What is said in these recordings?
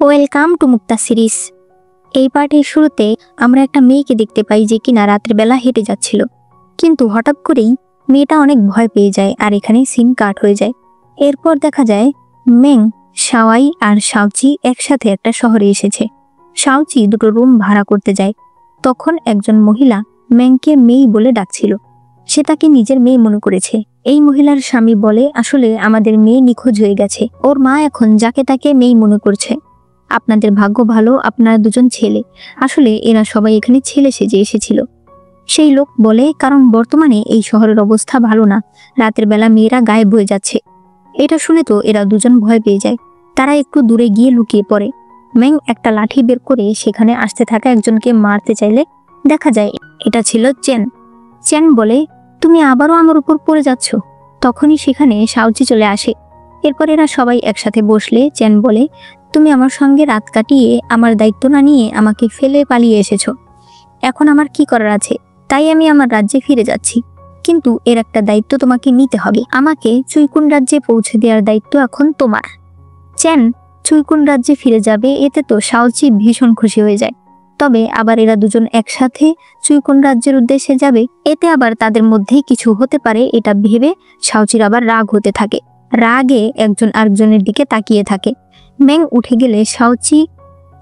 Welcome to Mukta series. এই পার্টের শুরুতে আমরা একটা মেয়েকে দেখতে পাই যে কিনা রাতের বেলা হেঁটে যাচ্ছিল, কিন্তু হঠাৎ করেই মেয়েটা অনেক ভয় পেয়ে যায় আর এখানে সিন কাট হয়ে যায়। এরপর দেখা যায় মেং, শাওয়াই আর শাওচি একসাথে একটা শহরে এসেছে। শাওচি দুটো রুম ভাড়া করতে যায়। তখন একজন মহিলা মেংকে মেই বলে ডাকছিল। সে তাকে নিজের মেয়ে মনে করেছে। এই মহিলার স্বামী বলে, আসলে আমাদের মেয়ে নিখোঁজ হয়ে গেছে, ওর মা এখন যাকে তাকে মেয়ে মনে করছে। আপনাদের ভাগ্য ভালো, আপনারা দুজন ছেলে। আসলে এরা সবাই এখানে ছেলে সেজে এসেছিল। সেই লোক বলে, কারণ বর্তমানে এই শহরের অবস্থা ভালো না, রাতের বেলা মেয়েরা গায়েব হয়ে যাচ্ছে। এটা শুনে তো এরা দুজন ভয় পেয়ে যায়। তারা একটু দূরে গিয়ে লুকিয়ে পড়ে। মেং একটা লাঠি বের করে সেখানে আসতে থাকা একজনকে মারতে চাইলে দেখা যায় এটা ছিল চেন। চেন বলে, তুমি আবারও আমার উপর পড়ে যাচ্ছ। তখনই সেখানে শাওচি চলে আসে। এরপর এরা সবাই একসাথে বসলে চেন বলে, তুমি আমার সঙ্গে রাত কাটিয়ে আমার দায়িত্ব না নিয়ে আমাকে ফেলে পালিয়ে এসেছো। এখন আমার কি করার আছে? তাই আমি আমার রাজ্যে ফিরে যাচ্ছি, কিন্তু এর একটা দায়িত্ব তোমাকে নিতে হবে। আমাকে চুইকুন রাজ্যে পৌঁছে দেওয়ার দায়িত্ব এখন তোমার। চেন চুইকুন রাজ্যে ফিরে যাবে, এতে তো শাওচি ভীষণ খুশি হয়ে যায়। তবে আবার এরা দুজন একসাথে চুইকুন রাজ্যের উদ্দেশ্যে যাবে, এতে আবার তাদের মধ্যে কিছু হতে পারে, এটা ভেবে শাওচির আবার রাগ হতে থাকে। রাগে একজন আরেকজনের দিকে তাকিয়ে থাকে। মেং উঠে গেলে শাওচি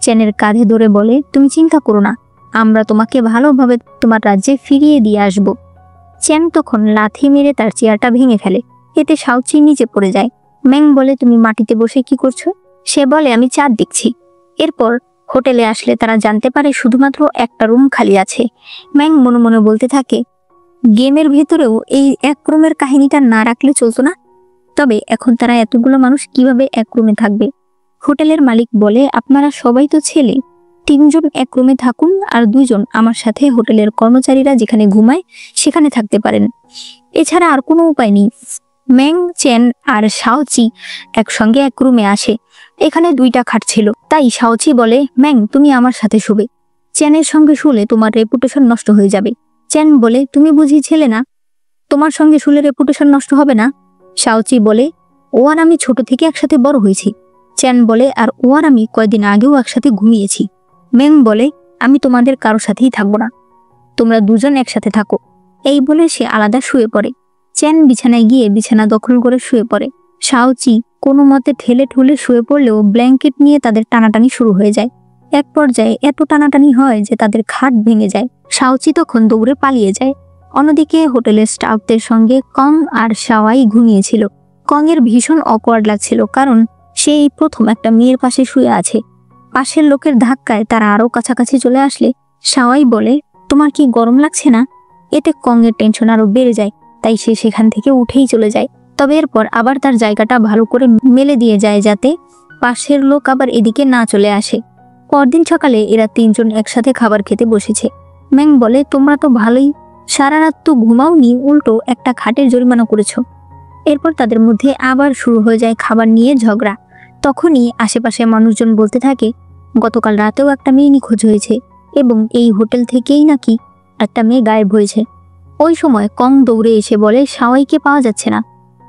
চেনের কাঁধে ধরে বলে, তুমি চিন্তা করো না, আমরা তোমাকে ভালোভাবে তোমার রাজ্যে ফিরিয়ে দিয়ে আসব। চেন তখন লাথি মেরে তার চেয়ারটা ভেঙে ফেলে, এতে শাওচি নিচে পড়ে যায়। মেং বলে, তুমি মাটিতে বসে কি করছো? সে বলে, আমি চাঁদ দেখছি। এরপর হোটেলে আসলে তারা জানতে পারে শুধুমাত্র একটা রুম খালি আছে। মেং মনে মনে বলতে থাকে, গেমের ভেতরেও এই এক রুমের কাহিনীটা না রাখলে চলতো না? তবে এখন তারা এতগুলো মানুষ কিভাবে এক রুমে থাকবে? হোটেলের মালিক বলে, আপনারা সবাই তো ছেলে, 3 জন এক রুমে থাকুন আর 2 জন আমার সাথে হোটেলের কর্মচারীরা যেখানে ঘুমায় সেখানে থাকতে পারেন। এছাড়া আর কোনো উপায় নেই। মেং, চেন আর শাওচি একসঙ্গে এক রুমে আসে। এখানে 2টা খাট ছিল, তাই শাওচি বলে, মেং তুমি আমার সাথে শুবে। চেনের সঙ্গে শুলে তোমার রেপুটেশন নষ্ট হয়ে যাবে। চেন বলে, তুমি বুঝি ছেলে না, তোমার সঙ্গে শুলে রেপুটেশন নষ্ট হবে না? শাওচি বলে, ও আর আমি ছোট থেকে একসাথে বড় হয়েছি। চেন বলে, আর ও আর আমি কয়েকদিন আগেও একসাথে ঘুমিয়েছি। মেং বলে, আমি তোমাদের কারোর সাথেই থাকবো না, তোমরা দুজন একসাথে থাকো। এই বলে সে আলাদা শুয়ে পড়ে। চেন বিছানায় গিয়ে বিছানা দখল করে শুয়ে পড়ে। শাওচি কোনো মতে ঠেলে ঠুলে শুয়ে পড়লেও ব্ল্যাঙ্কেট নিয়ে তাদের টানাটানি শুরু হয়ে যায়। এক পর্যায়ে এত টানাটানি হয় যে তাদের খাট ভেঙে যায়। শাওচি তখন দৌড়ে পালিয়ে যায়। অন্যদিকে হোটেলের স্টাফদের সঙ্গে কং আর শাওয়াই ঘুমিয়েছিল। কং এর ভীষণ অকওয়ার্ড লাগছিল, কারণ সে এই প্রথম একটা মেয়ের পাশে শুয়ে আছে। পাশের লোকের ধাক্কায় তারা আরো কাছাকাছি চলে আসলে শাওয়াই বলে, তোমার কি গরম লাগছে না? এতে কং এর টেনশন আরো বেড়ে যায়, তাই সে সেখান থেকে উঠেই চলে যায়। তবে এরপর আবার তার জায়গাটা ভালো করে মেলে দিয়ে যায়, যাতে পাশের লোক আবার এদিকে না চলে আসে। পরদিন সকালে এরা 3 জন একসাথে খাবার খেতে বসেছে। মেং বলে, তোমরা তো ভালোই, সারা রাত তো ঘুমাওনি, উল্টো একটা খাটের জরিমানা করেছো। এরপর তাদের মধ্যে আবার শুরু হয়ে যায় খাবার নিয়ে ঝগড়া। তখনই আশেপাশে মানুষজন বলতে থাকে, গতকাল রাতেও একটা মেয়ে নিখোঁজ হয়েছে এবং এই হোটেল থেকেই নাকি একটা মেয়ে গায়েব হয়েছে। ওই সময় কং দৌড়ে এসে বলে, শাওয়াইকে পাওয়া যাচ্ছে না।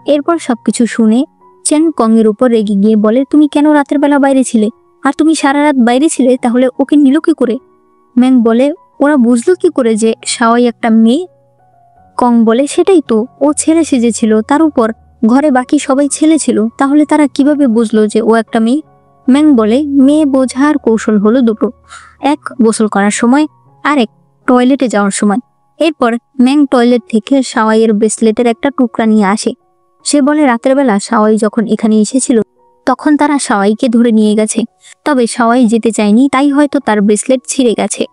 এরপর সবকিছু শুনে চেন কং এর উপর রেগে গিয়ে বলে, তুমি কেন রাতের বেলা বাইরে ছিলে? আর তুমি সারা রাত বাইরে ছিলে, তাহলে ওকে নিল কি করে? মেং বলে, ওরা বুঝলো কি করে যে শাওয়াই একটা মেয়ে? কং বলে, সেটাই তো, ও ছেলে সেজেছিল, তার উপর ঘরে বাকি সবাই ছেলে ছিল, তাহলে তারা কিভাবে বুঝলো যে ও একটা মেয়ে? মেং বলে, মেয়ে বোঝার কৌশল হলো দুটো, এক গোসল করার সময়, আর এক টয়লেটে যাওয়ার সময়। এরপর মেং টয়লেট থেকে শাওয়াইয়ের ব্রেসলেটের একটা টুকরা নিয়ে আসে। সে বলে, রাতের বেলা শাওয়াই যখন এখানে এসেছিল তখন তারা শাওয়াইকে ধরে নিয়ে গেছে, তবে শাওয়াই যেতে চায়নি, তাই হয়তো তার ব্রেসলেট ছিঁড়ে গেছে।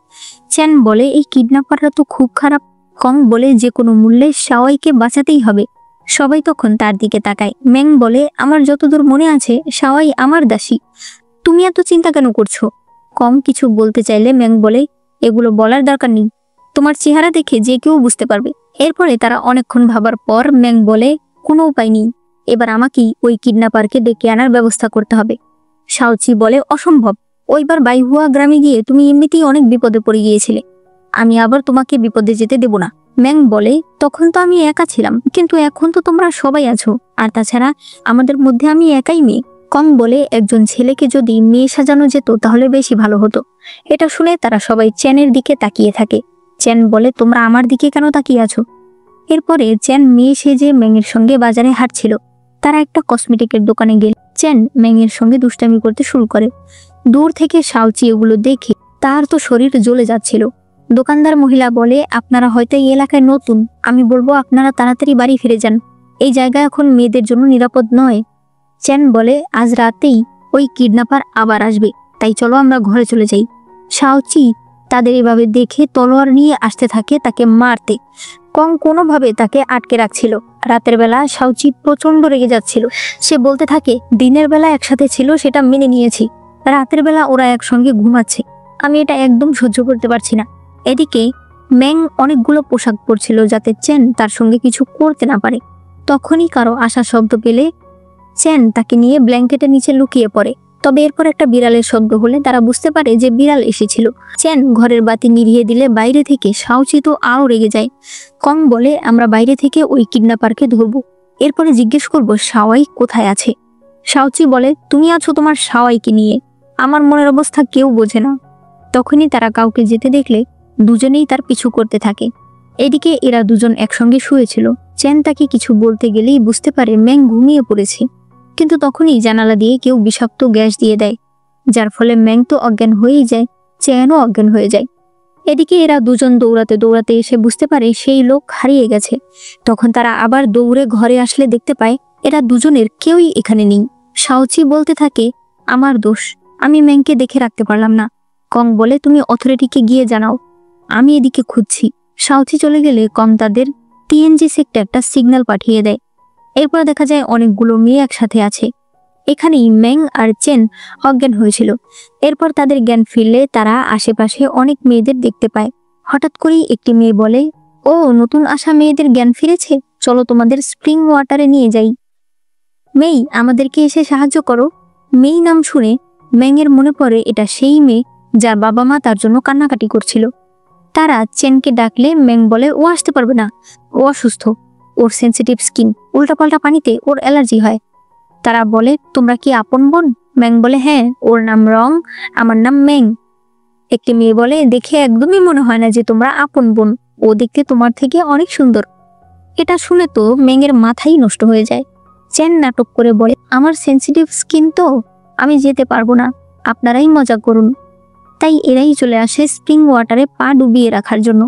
চেন বলে, এই কিডন্যাপাররা তো খুব খারাপ। কং বলে, যে কোনো মূল্যে শাওয়াইকে বাঁচাতেই হবে। সবাই তখন তার দিকে তাকায়। মেং বলে, আমার যতদূর মনে আছে শাওয়াই আমার দাসী, তুমি এত চিন্তা কেন করছো? কং কিছু বলতে চাইলে মেং বলে, এগুলো বলার দরকার নেই, তোমার চেহারা দেখে যে কেউ বুঝতে পারবে। এরপরে তারা অনেকক্ষণ ভাবার পর মেং বলে, কোনো উপায় নেই, এবার আমাকেই ওই কিডন্যাপারকে ডেকে আনার ব্যবস্থা করতে হবে। শাওচি বলে, অসম্ভব, ওইবার বাইহুয়া গ্রামে গিয়ে তুমি এমনিতেই অনেক বিপদে পড়ে গিয়েছিলে, আমি আবার তোমাকে বিপদে যেতে দেব না। মেং বলে, তখন তো আমি একা ছিলাম, কিন্তু এখন তো তোমরা সবাই আছো, আর তাছাড়া আমাদের মধ্যে আমি একাই মেয়ে, কং বলে একজন ছেলেকে যদি মেয়ে সাজানো যেত তাহলে বেশি ভালো হতো। এটা শুনে তারা সবাই চ্যানের দিকে তাকিয়ে থাকে। চ্যান বলে, তোমরা আমার দিকে কেন তাকিয়ে আছো? এরপরে চ্যান মেয়ে সেজে ম্যাংয়ের সঙ্গে বাজারে হাঁটছিল। তারা একটা কসমেটিকের দোকানে গেলে চ্যান ম্যাংয়ের সঙ্গে দুষ্টামি করতে শুরু করে। দূর থেকে শাওচি এগুলো দেখে তার তো শরীর জ্বলে যাচ্ছিল। দোকানদার মহিলা বলে, আপনারা হয়তো এই এলাকায় নতুন, আমি বলবো আপনারা তাড়াতাড়ি বাড়ি ফিরে যান, এই জায়গা এখন মেয়েদের জন্য নিরাপদ নয়। চ্যান বলে, আজ রাতেই ওই কিডন্যাপার আবার আসবে, তাই চলো আমরা ঘরে চলে যাই। শাওচি তাদের এভাবে দেখে তলোয়ার নিয়ে আসতে থাকে তাকে মারতে। কং কোনোভাবে তাকে আটকে রাখছিল। রাতের বেলা শাওচি প্রচন্ড রেগে যাচ্ছিল। সে বলতে থাকে, দিনের বেলা একসাথে ছিল সেটা মেনে নিয়েছি, রাতের বেলা ওরা একসঙ্গে ঘুমাচ্ছে, আমি এটা একদম সহ্য করতে পারছি না। এদিকে ম্যাং অনেকগুলো পোশাক পরছিল যাতে চ্যান তার সঙ্গে কিছু করতে না পারে। তখনই কারো আসার শব্দ পেলে চ্যান তাকে নিয়ে ব্ল্যাঙ্কেটের নিচে লুকিয়ে পড়ে। তবে এরপর একটা বিড়ালের শব্দ হলে তারা বুঝতে পারে যে বিড়াল এসেছিল। চ্যান ঘরের বাতি নিভিয়ে দিলে বাইরে থেকে শাওচি তো আরও রেগে যায়। কং বলে, আমরা বাইরে থেকে ওই কিডন্যাপারকে ধরবো, এরপরে জিজ্ঞেস করব শাওয়াই কোথায় আছে। শাওচি বলে, তুমি আছো তোমার শাওয়াইকে নিয়ে, আমার মনের অবস্থা কেউ বোঝে না। তখনই তারা কাউকে যেতে দেখলে দুজনেই তার পিছু করতে থাকে। এদিকে এরা দুজন একসঙ্গে শুয়েছিল। চ্যান তাকে কিছু বলতে গেলেই বুঝতে পারে ম্যাং ঘুমিয়ে পড়েছে, কিন্তু তখনই জানালা দিয়ে কেউ বিষাক্ত গ্যাস দিয়ে দেয়, যার ফলে ম্যাং তো অজ্ঞান হয়েই যায়, চ্যানও অজ্ঞান হয়ে যায়। এদিকে এরা দুজন দৌড়াতে দৌড়াতে এসে বুঝতে পারে সেই লোক হারিয়ে গেছে। তখন তারা আবার দৌড়ে ঘরে আসলে দেখতে পায় এরা দুজনের কেউই এখানে নেই। শাওচি বলতে থাকে, আমার দোষ, আমি ম্যাংকে দেখে রাখতে পারলাম না। কং বলে, তুমি অথরিটিকে গিয়ে জানাও, আমি এদিকে খুঁজছি। শাওচি চলে গেলে কং তাদের টিএনজি সেক্টরে একটা সিগন্যাল পাঠিয়ে দেয়। এরপর দেখা যায় অনেকগুলো মেয়ে একসাথে আছে। এখানেই ম্যাং আর চেন অজ্ঞান হয়েছিল। এরপর তাদের জ্ঞান ফিরলে তারা আশেপাশে অনেক মেয়েদের দেখতে পায়। হঠাৎ করেই একটি মেয়ে বলে, ও নতুন আসা মেয়েদের জ্ঞান ফিরেছে, চলো তোমাদের স্প্রিং ওয়াটারে নিয়ে যাই। মেই, আমাদেরকে এসে সাহায্য করো। মেই নাম শুনে ম্যাংয়ের মনে পড়ে এটা সেই মেয়ে যার বাবা মা তার জন্য কান্নাকাটি করছিল। তারা চেনকে ডাকলে ম্যাং বলে, ও আসতে পারবে না, ও অসুস্থ, ওর সেন্সিটিভ স্কিন, উল্টাপাল্টা পানিতে ওর অ্যালার্জি হয়। তারা বলে, তোমরা কি আপন বোন? ম্যাং বলে, হ্যাঁ, ওর নাম রং, আমার নাম ম্যাং। একটি মেয়ে বলে, দেখে একদমই মনে হয় না যে তোমরা আপন বোন, ও দেখতে তোমার থেকে অনেক সুন্দর। এটা শুনে তো ম্যাংয়ের মাথাই নষ্ট হয়ে যায়। চেন নাটক করে বলে, আমার সেন্সিটিভ স্কিন তো, আমি যেতে পারবো না, আপনারাই মজা করুন। তাই এরাই চলে আসে স্প্রিং ওয়াটারে পা ডুবিয়ে রাখার জন্য।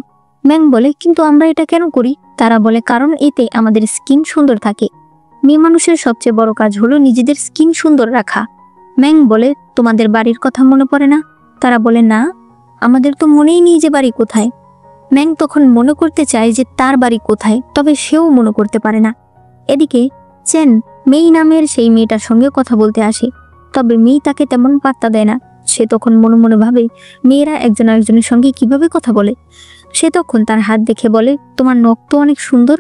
ম্যাং বলে, কিন্তু আমরা এটা কেন করি? তারা বলে, কারণ এতে আমাদের স্কিন সুন্দর থাকে। মেয়ে মানুষের সবচেয়ে বড় কাজ হলো নিজেদের স্কিন সুন্দর রাখা। ম্যাং বলে, তোমাদের বাড়ির কথা মনে পড়ে না? তারা বলে, না, আমাদের তো মনেই নেই যে বাড়ি কোথায়। ম্যাং তখন মনে করতে চায় যে তার বাড়ি কোথায়, তবে সেও মনে করতে পারে না। এদিকে চেন মেই নামের সেই মেয়েটার সঙ্গে কথা বলতে আসে, তবে মেই তাকে তেমন পাত্তা দেয় না। সে তখন মনে মনে ভাবে, মেয়েরা একজন আরেকজনের সঙ্গে কিভাবে কথা বলে। সে তখন তার হাত দেখে বলে, তোমার নখ তো অনেক সুন্দর।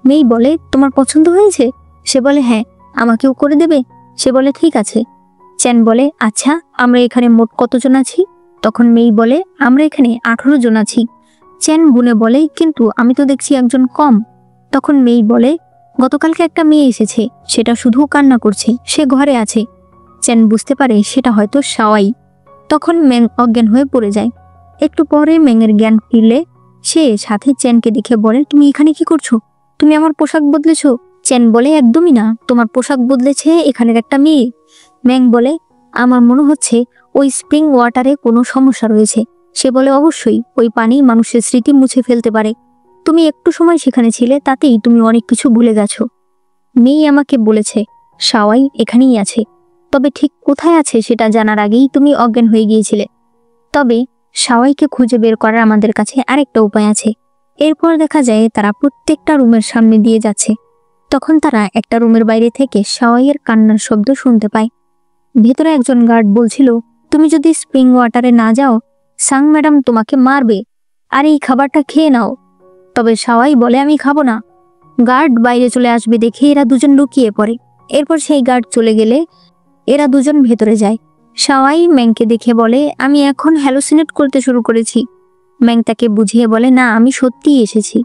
মেই বলে, তোমার পছন্দ হয়েছে? সে বলে, হ্যাঁ, আমাকেও করে দেবে? সে বলে, ঠিক আছে। চেন বলে, আচ্ছা, আমরা এখানে মোট কতজন আছি? তখন মেই বলে, আমরা এখানে 18 জন আছি। চেন গুনে বলে, কিন্তু আমি তো দেখছি একজন কম। তখন মেই বলে, গতকালকে একটা মেয়ে এসেছে, সেটা শুধু কান্না করছে, সে ঘরে আছে। চেন বুঝতে পারে সেটা হয়তো শাওয়াই। তখন ম্যাং অজ্ঞান হয়ে পড়ে যায়। একটু পরে ম্যাংয়ের জ্ঞান ফিরলে সে সাথে চেনকে দেখে বলে, তুমি এখানে কি করছো? তুমি আমার পোশাক বদলেছো? চেন বলে, একদমই না, তোমার পোশাক বদলেছে এখানের একটা মেয়ে। ম্যাং বলে, আমার মনে হচ্ছে ওই স্প্রিং ওয়াটারে কোনো সমস্যা রয়েছে। সে বলে, অবশ্যই, ওই পানি মানুষের স্মৃতি মুছে ফেলতে পারে। তুমি একটু সময় সেখানে ছিলে, তাতেই তুমি অনেক কিছু ভুলে গেছো। মেই আমাকে বলেছে শাওয়াই এখানেই আছে, তবে ঠিক কোথায় আছে সেটা জানার আগেই তুমি অজ্ঞান হয়ে গিয়েছিলে। তবে শাওয়াইকে খুঁজে বের করার আমাদের কাছে আরেকটা উপায় আছে। এরপর দেখা যায় তারা প্রত্যেকটা রুমের সামনে দিয়ে যাচ্ছে। তখন তারা একটা রুমের বাইরে থেকে শাওয়াইয়ের কান্নার শব্দ শুনতে পায়। ভেতরে একজন গার্ড বলছিল, তুমি যদি স্প্রিং ওয়াটারে না যাও, সাং ম্যাডাম তোমাকে মারবে, আর এই খাবারটা খেয়ে নাও। তবে শাওয়াই বলে, আমি খাবো না। গার্ড বাইরে চলে আসবে দেখে এরা দুজন লুকিয়ে পড়ে। এরপর সেই গার্ড চলে গেলে এরা দুজন ভেতরে যায়। শাওয়াই ম্যাংকে দেখে বলে, আমি এখন হ্যালোসিনেট করতে শুরু করেছি। ম্যাং তাকে বুঝিয়ে বলে, না, আমি সত্যিই এসেছি।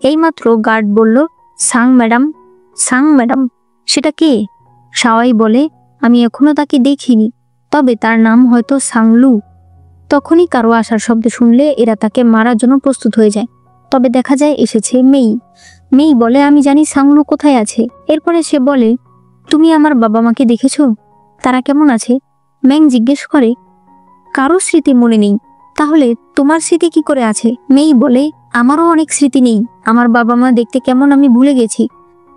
এইমাত্র গার্ড বলল, সাং ম্যাডাম। সাং ম্যাডাম, সেটা কে? শাওয়াই বলে, আমি এখনো তাকে দেখিনি, তবে তার নাম হয়তো সাংলু। তখনই কারো আসার শব্দ শুনলে এরা তাকে মারার জন্য প্রস্তুত হয়ে যায়। তবে দেখা যায় এসেছে মেই। মেই বলে, আমি জানি সাংলু কোথায় আছে। এরপরে সে বলে, তুমি আমার বাবা মাকে দেখেছো? তারা কেমন আছে? ম্যাং জিজ্ঞেস করে, কারো স্মৃতি মনে নেই। তাহলে তোমার স্মৃতি কি করে আছে? মেই বলে, আমারও অনেক স্মৃতি নেই। আমার বাবা মা দেখতে কেমন আমি ভুলে গেছি।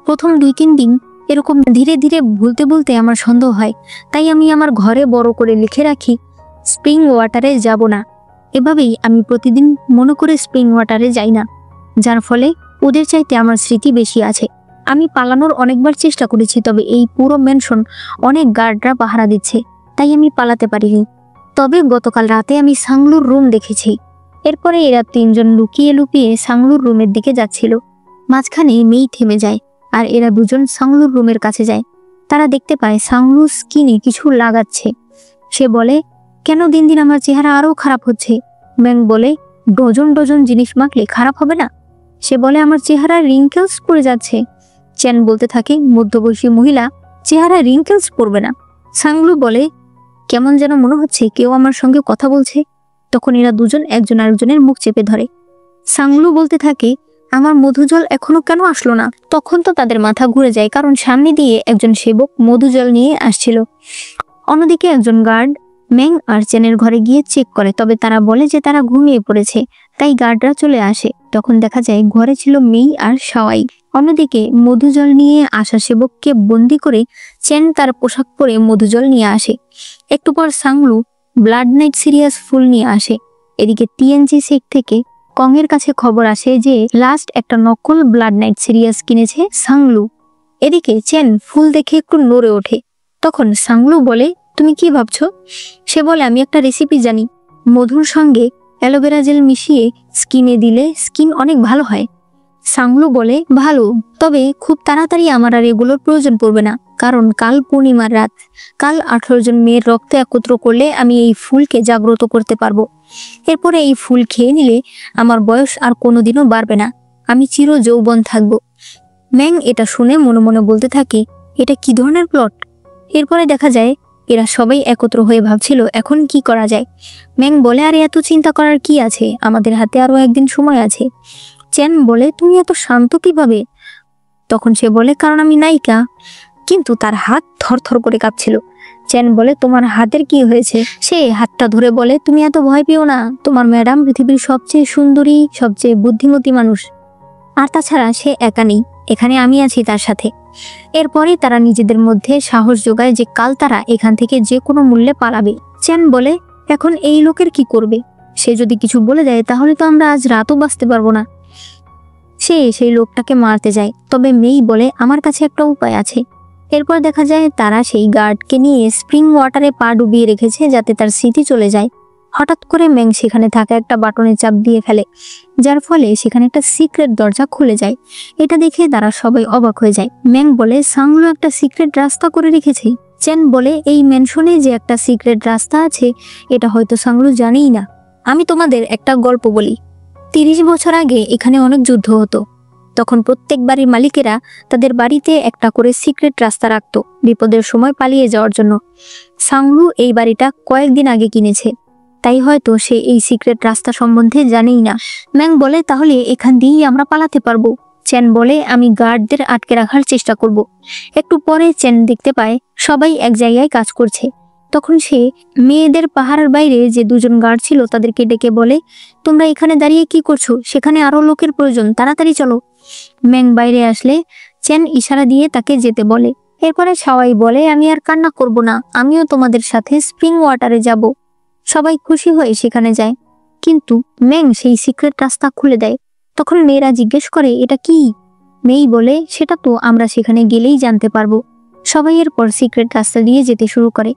প্রথম 2-3 দিন এরকম ধীরে ধীরে ভুলতে ভুলতে আমার সন্দেহ হয়। তাই আমি আমার ঘরে বড় করে লিখে রাখি, স্প্রিং ওয়াটারে যাব না। এভাবেই আমি প্রতিদিন মনে করে স্প্রিং ওয়াটারে যাই না, যার ফলে ওদের চাইতে আমার স্মৃতি বেশি আছে। আমি পালানোর অনেকবার চেষ্টা করেছি, তবে এই পুরো ম্যানশন অনেক গার্ডরা পাহারা দিচ্ছে, তাই আমি পালাতে পারিনি। তবে গতকাল রাতে আমি সাংলুর রুম দেখেছি। এরপরে এরা 3জন লুকিয়ে লুকিয়ে সাংলুর রুমের দিকে যাচ্ছিল। মাঝখানে মেই থেমে যায় আর এরা 2জন সাংলুর রুমের কাছে যায়। তারা দেখতে পায় সাংলু স্কিনে কিছু লাগাচ্ছে। সে বলে, কেন দিন দিন আমার চেহারা আরো খারাপ হচ্ছে? ম্যাং বলে, ডজন ডজন জিনিস মাখলে খারাপ হবে না। সে বলে, আমার চেহারা রিঙ্কেলস পড়ে যাচ্ছে। চ্যান বলতে থাকে, মধ্যবয়সী মহিলা, চেহারা রিঙ্কেলস পড়বে না। সাংলু বলে, কেমন যেন মনে হচ্ছে কেউ আমার সঙ্গে কথা বলছে। তখন এরা 2জন একজন আরেকজনের মুখ চেপে ধরে। সাংলু বলতে থাকে, আমার মধুজল এখনো কেন আসলো না? তখন তো তাদের মাথা ঘুরে যায়, কারণ সামনে দিয়ে একজন সেবক মধুজল নিয়ে আসছিল। অন্যদিকে একজন গার্ড ম্যাং আর চেনের ঘরে গিয়ে চেক করে, তবে তারা বলে যে তারা ঘুমিয়ে পড়েছে, তাই গার্ডরা চলে আসে। তখন দেখা যায় ঘরে ছিল মেই আর সাওয়াই। অন্যদিকে মধুজল নিয়ে আসা সেবককে বন্দি করে চেন তার পোশাক পরে মধুজল নিয়ে আসে। একটু পর সাংলু ব্লাড নাইট সিরিয়াস ফুল নিয়ে আসে। এদিকে টিএনজি সেক থেকে কংয়ের কাছে খবর আসে যে লাস্ট একটা নকল ব্লাড নাইট সিরিয়াস কিনেছে সাংলু। এদিকে চেন ফুল দেখে একটু নড়ে ওঠে। তখন সাংলু বলে, তুমি কি ভাবছো? সে বলে, আমি একটা রেসিপি জানি, মধুর সঙ্গে অ্যালোভেরা জেল মিশিয়ে স্কিনে দিলে স্কিন অনেক ভালো হয়। সাংলু বলে, ভালো, তবে খুব তাড়াতাড়ি আমার আর এগুলোর প্রয়োজন পড়বে না, কারণ কাল পূর্ণিমার রাত। কাল 18 জন মেয়ের রক্ত একত্র করলে আমি এই ফুলকে জাগ্রত করতে পারবো। এরপরে এই ফুল খেয়ে নিলে আমার বয়স আর কোনোদিনও বাড়বে না, আমি চির যৌবন থাকবো। ম্যাং এটা শুনে মনে মনে বলতে থাকে, এটা কি ধরনের প্লট? এরপরে দেখা যায় এরা সবাই একত্র হয়ে ভাবছিল এখন কি করা যায়। ম্যাং বলে, আরে এত চিন্তা করার কি আছে, আমাদের হাতে আরো একদিন সময় আছে। চেন বলে, তুমি এত শান্ত কিভাবে? তখন সে বলে, কারণ আমি নায়িকা। কিন্তু তার হাত থরথর করে কাঁপছিল। চেন বলে, তোমার হাতের কি হয়েছে? সে হাতটা ধরে বলে, তুমি এত ভয় পেও না, তোমার ম্যাডাম পৃথিবীর সবচেয়ে সুন্দরী, সবচেয়ে বুদ্ধিমতী মানুষ। আর তাছাড়া সে একা নেই, এখানে আমি আছি তার সাথে। এরপরে তারা নিজেদের মধ্যে সাহস যোগায় যে কাল তারা এখান থেকে যে কোনো মূল্যে পালাবে। চেন বলে, এখন এই লোকের কি করবে? সে যদি কিছু বলে দেয় তাহলে তো আমরা আজ রাতও বাঁচতে পারবো না। সে সেই লোকটাকে মারতে যায়, তবে মেই বলে, আমার কাছে একটা উপায় আছে। এরপর দেখা যায় তারা সেই গার্ডকে নিয়ে স্প্রিং ওয়াটারে পা ডুবিয়ে রেখেছে যাতে তার স্মৃতি চলে যায়। হঠাৎ করে ম্যাং সেখানে থাকা একটা বাটনে চাপ দিয়ে ফেলে, যার ফলে সেখানে একটা সিক্রেট দরজা খুলে যায়। এটা দেখে তারা সবাই অবাক হয়ে যায়। ম্যাং বলে, সাংলু একটা সিক্রেট রাস্তা করে রেখেছে। চেন বলে, এই ম্যানশনে যে একটা সিক্রেট রাস্তা আছে এটা হয়তো সাংলু জানেই না। আমি তোমাদের একটা গল্প বলি। 30 বছর আগে এখানে অনেক যুদ্ধ হতো। তখন প্রত্যেক বাড়ির মালিকেরা তাদের বাড়িতে একটা করে সিক্রেট রাস্তা রাখতো বিপদের সময় পালিয়ে যাওয়ার জন্য। সাংলু এই বাড়িটা কয়েকদিন আগে কিনেছে, তাই হয়তো সে এই সিক্রেট রাস্তা সম্বন্ধে জানেই না। ম্যাং বলে, তাহলে এখান দিয়েই আমরা পালাতে পারবো। চেন বলে, আমি গার্ডদের আটকে রাখার চেষ্টা করব। একটু পরে চেন দেখতে পায় সবাই এক জায়গায় কাজ করছে। তখন সে মেয়েদের পাহাড়ের বাইরে যে 2জন গার্ড ছিল তাদেরকে ডেকে বলে, তোমরা এখানে দাঁড়িয়ে কি করছো? সেখানে আরো লোকের প্রয়োজন, তাড়াতাড়ি চলো। ম্যাং বাইরে আসলে চেন ইশারা দিয়ে তাকে যেতে বলে। এরপরে সাওয়াই বলে, আমি আর কান্না করব না, আমিও তোমাদের সাথে স্প্রিং ওয়াটারে যাব। সবাই খুশি হয়ে সেখানে যায়, কিন্তু ম্যাং সেই সিক্রেট রাস্তা খুলে দেয়। তখন মেয়েরা জিজ্ঞেস করে, এটা কি? মেই বলে, সেটা তো আমরা সেখানে গেলেই জানতে পারবো। সবাই এরপর সিক্রেট রাস্তা দিয়ে যেতে শুরু করে।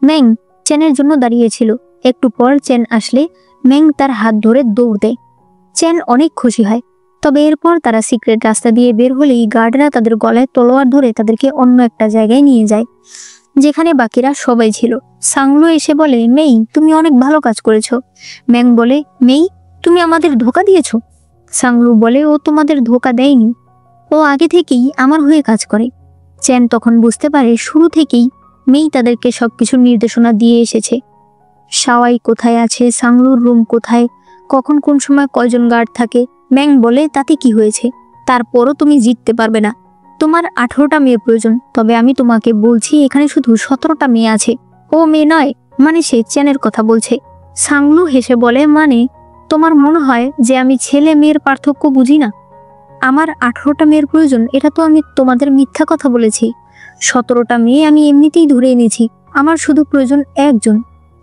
ম্যাং চেনের জন্য দাঁড়িয়েছিল। একটু পর চেন আসলে ম্যাং তার হাত ধরে দৌড় দেয়। চেন অনেক খুশি হয়। তবে এরপর তারা সিক্রেট রাস্তা দিয়ে বের হলেই গার্ডরা তাদের গলায় তলোয়ার ধরে তাদেরকে অন্য একটা জায়গায় নিয়ে যায়, যেখানে বাকিরা সবাই ছিল। সাংলু এসে বলে, মেই, তুমি অনেক ভালো কাজ করেছো। ম্যাং বলে, মেই, তুমি আমাদের ধোকা দিয়েছো। সাংলু বলে, ও তোমাদের ধোকা দেয়নি, ও আগে থেকেই আমার হয়ে কাজ করে। চেন তখন বুঝতে পারে শুরু থেকেই মেই তাদেরকে সবকিছু নির্দেশনা দিয়ে এসেছে। শাওয়াই কোথায় আছে, সাংলুর রুম কোথায়, কখন কোন সময় কয়জন গার্ড থাকে। ম্যাং বলে তাতে কি হয়েছে, তারপরও তুমি জিততে পারবে না। তোমার 18টা মেয়ে প্রয়োজন, তবে আমি তোমাকে বলছি এখানে শুধু 17টা মেয়ে আছে। ও মেয়ে নয়, মানে সে চেনের কথা বলছে। সাংলু হেসে বলে, মানে তোমার মনে হয় যে আমি ছেলে মেয়ের পার্থক্য বুঝি না? আমার 18টা মেয়ের প্রয়োজন, এটা তো আমি তোমাদের মিথ্যা কথা বলেছি। 17টা মেয়ে আমি এমনিতেই ধরে এনেছি। আমার শুধু প্রয়োজন একজন,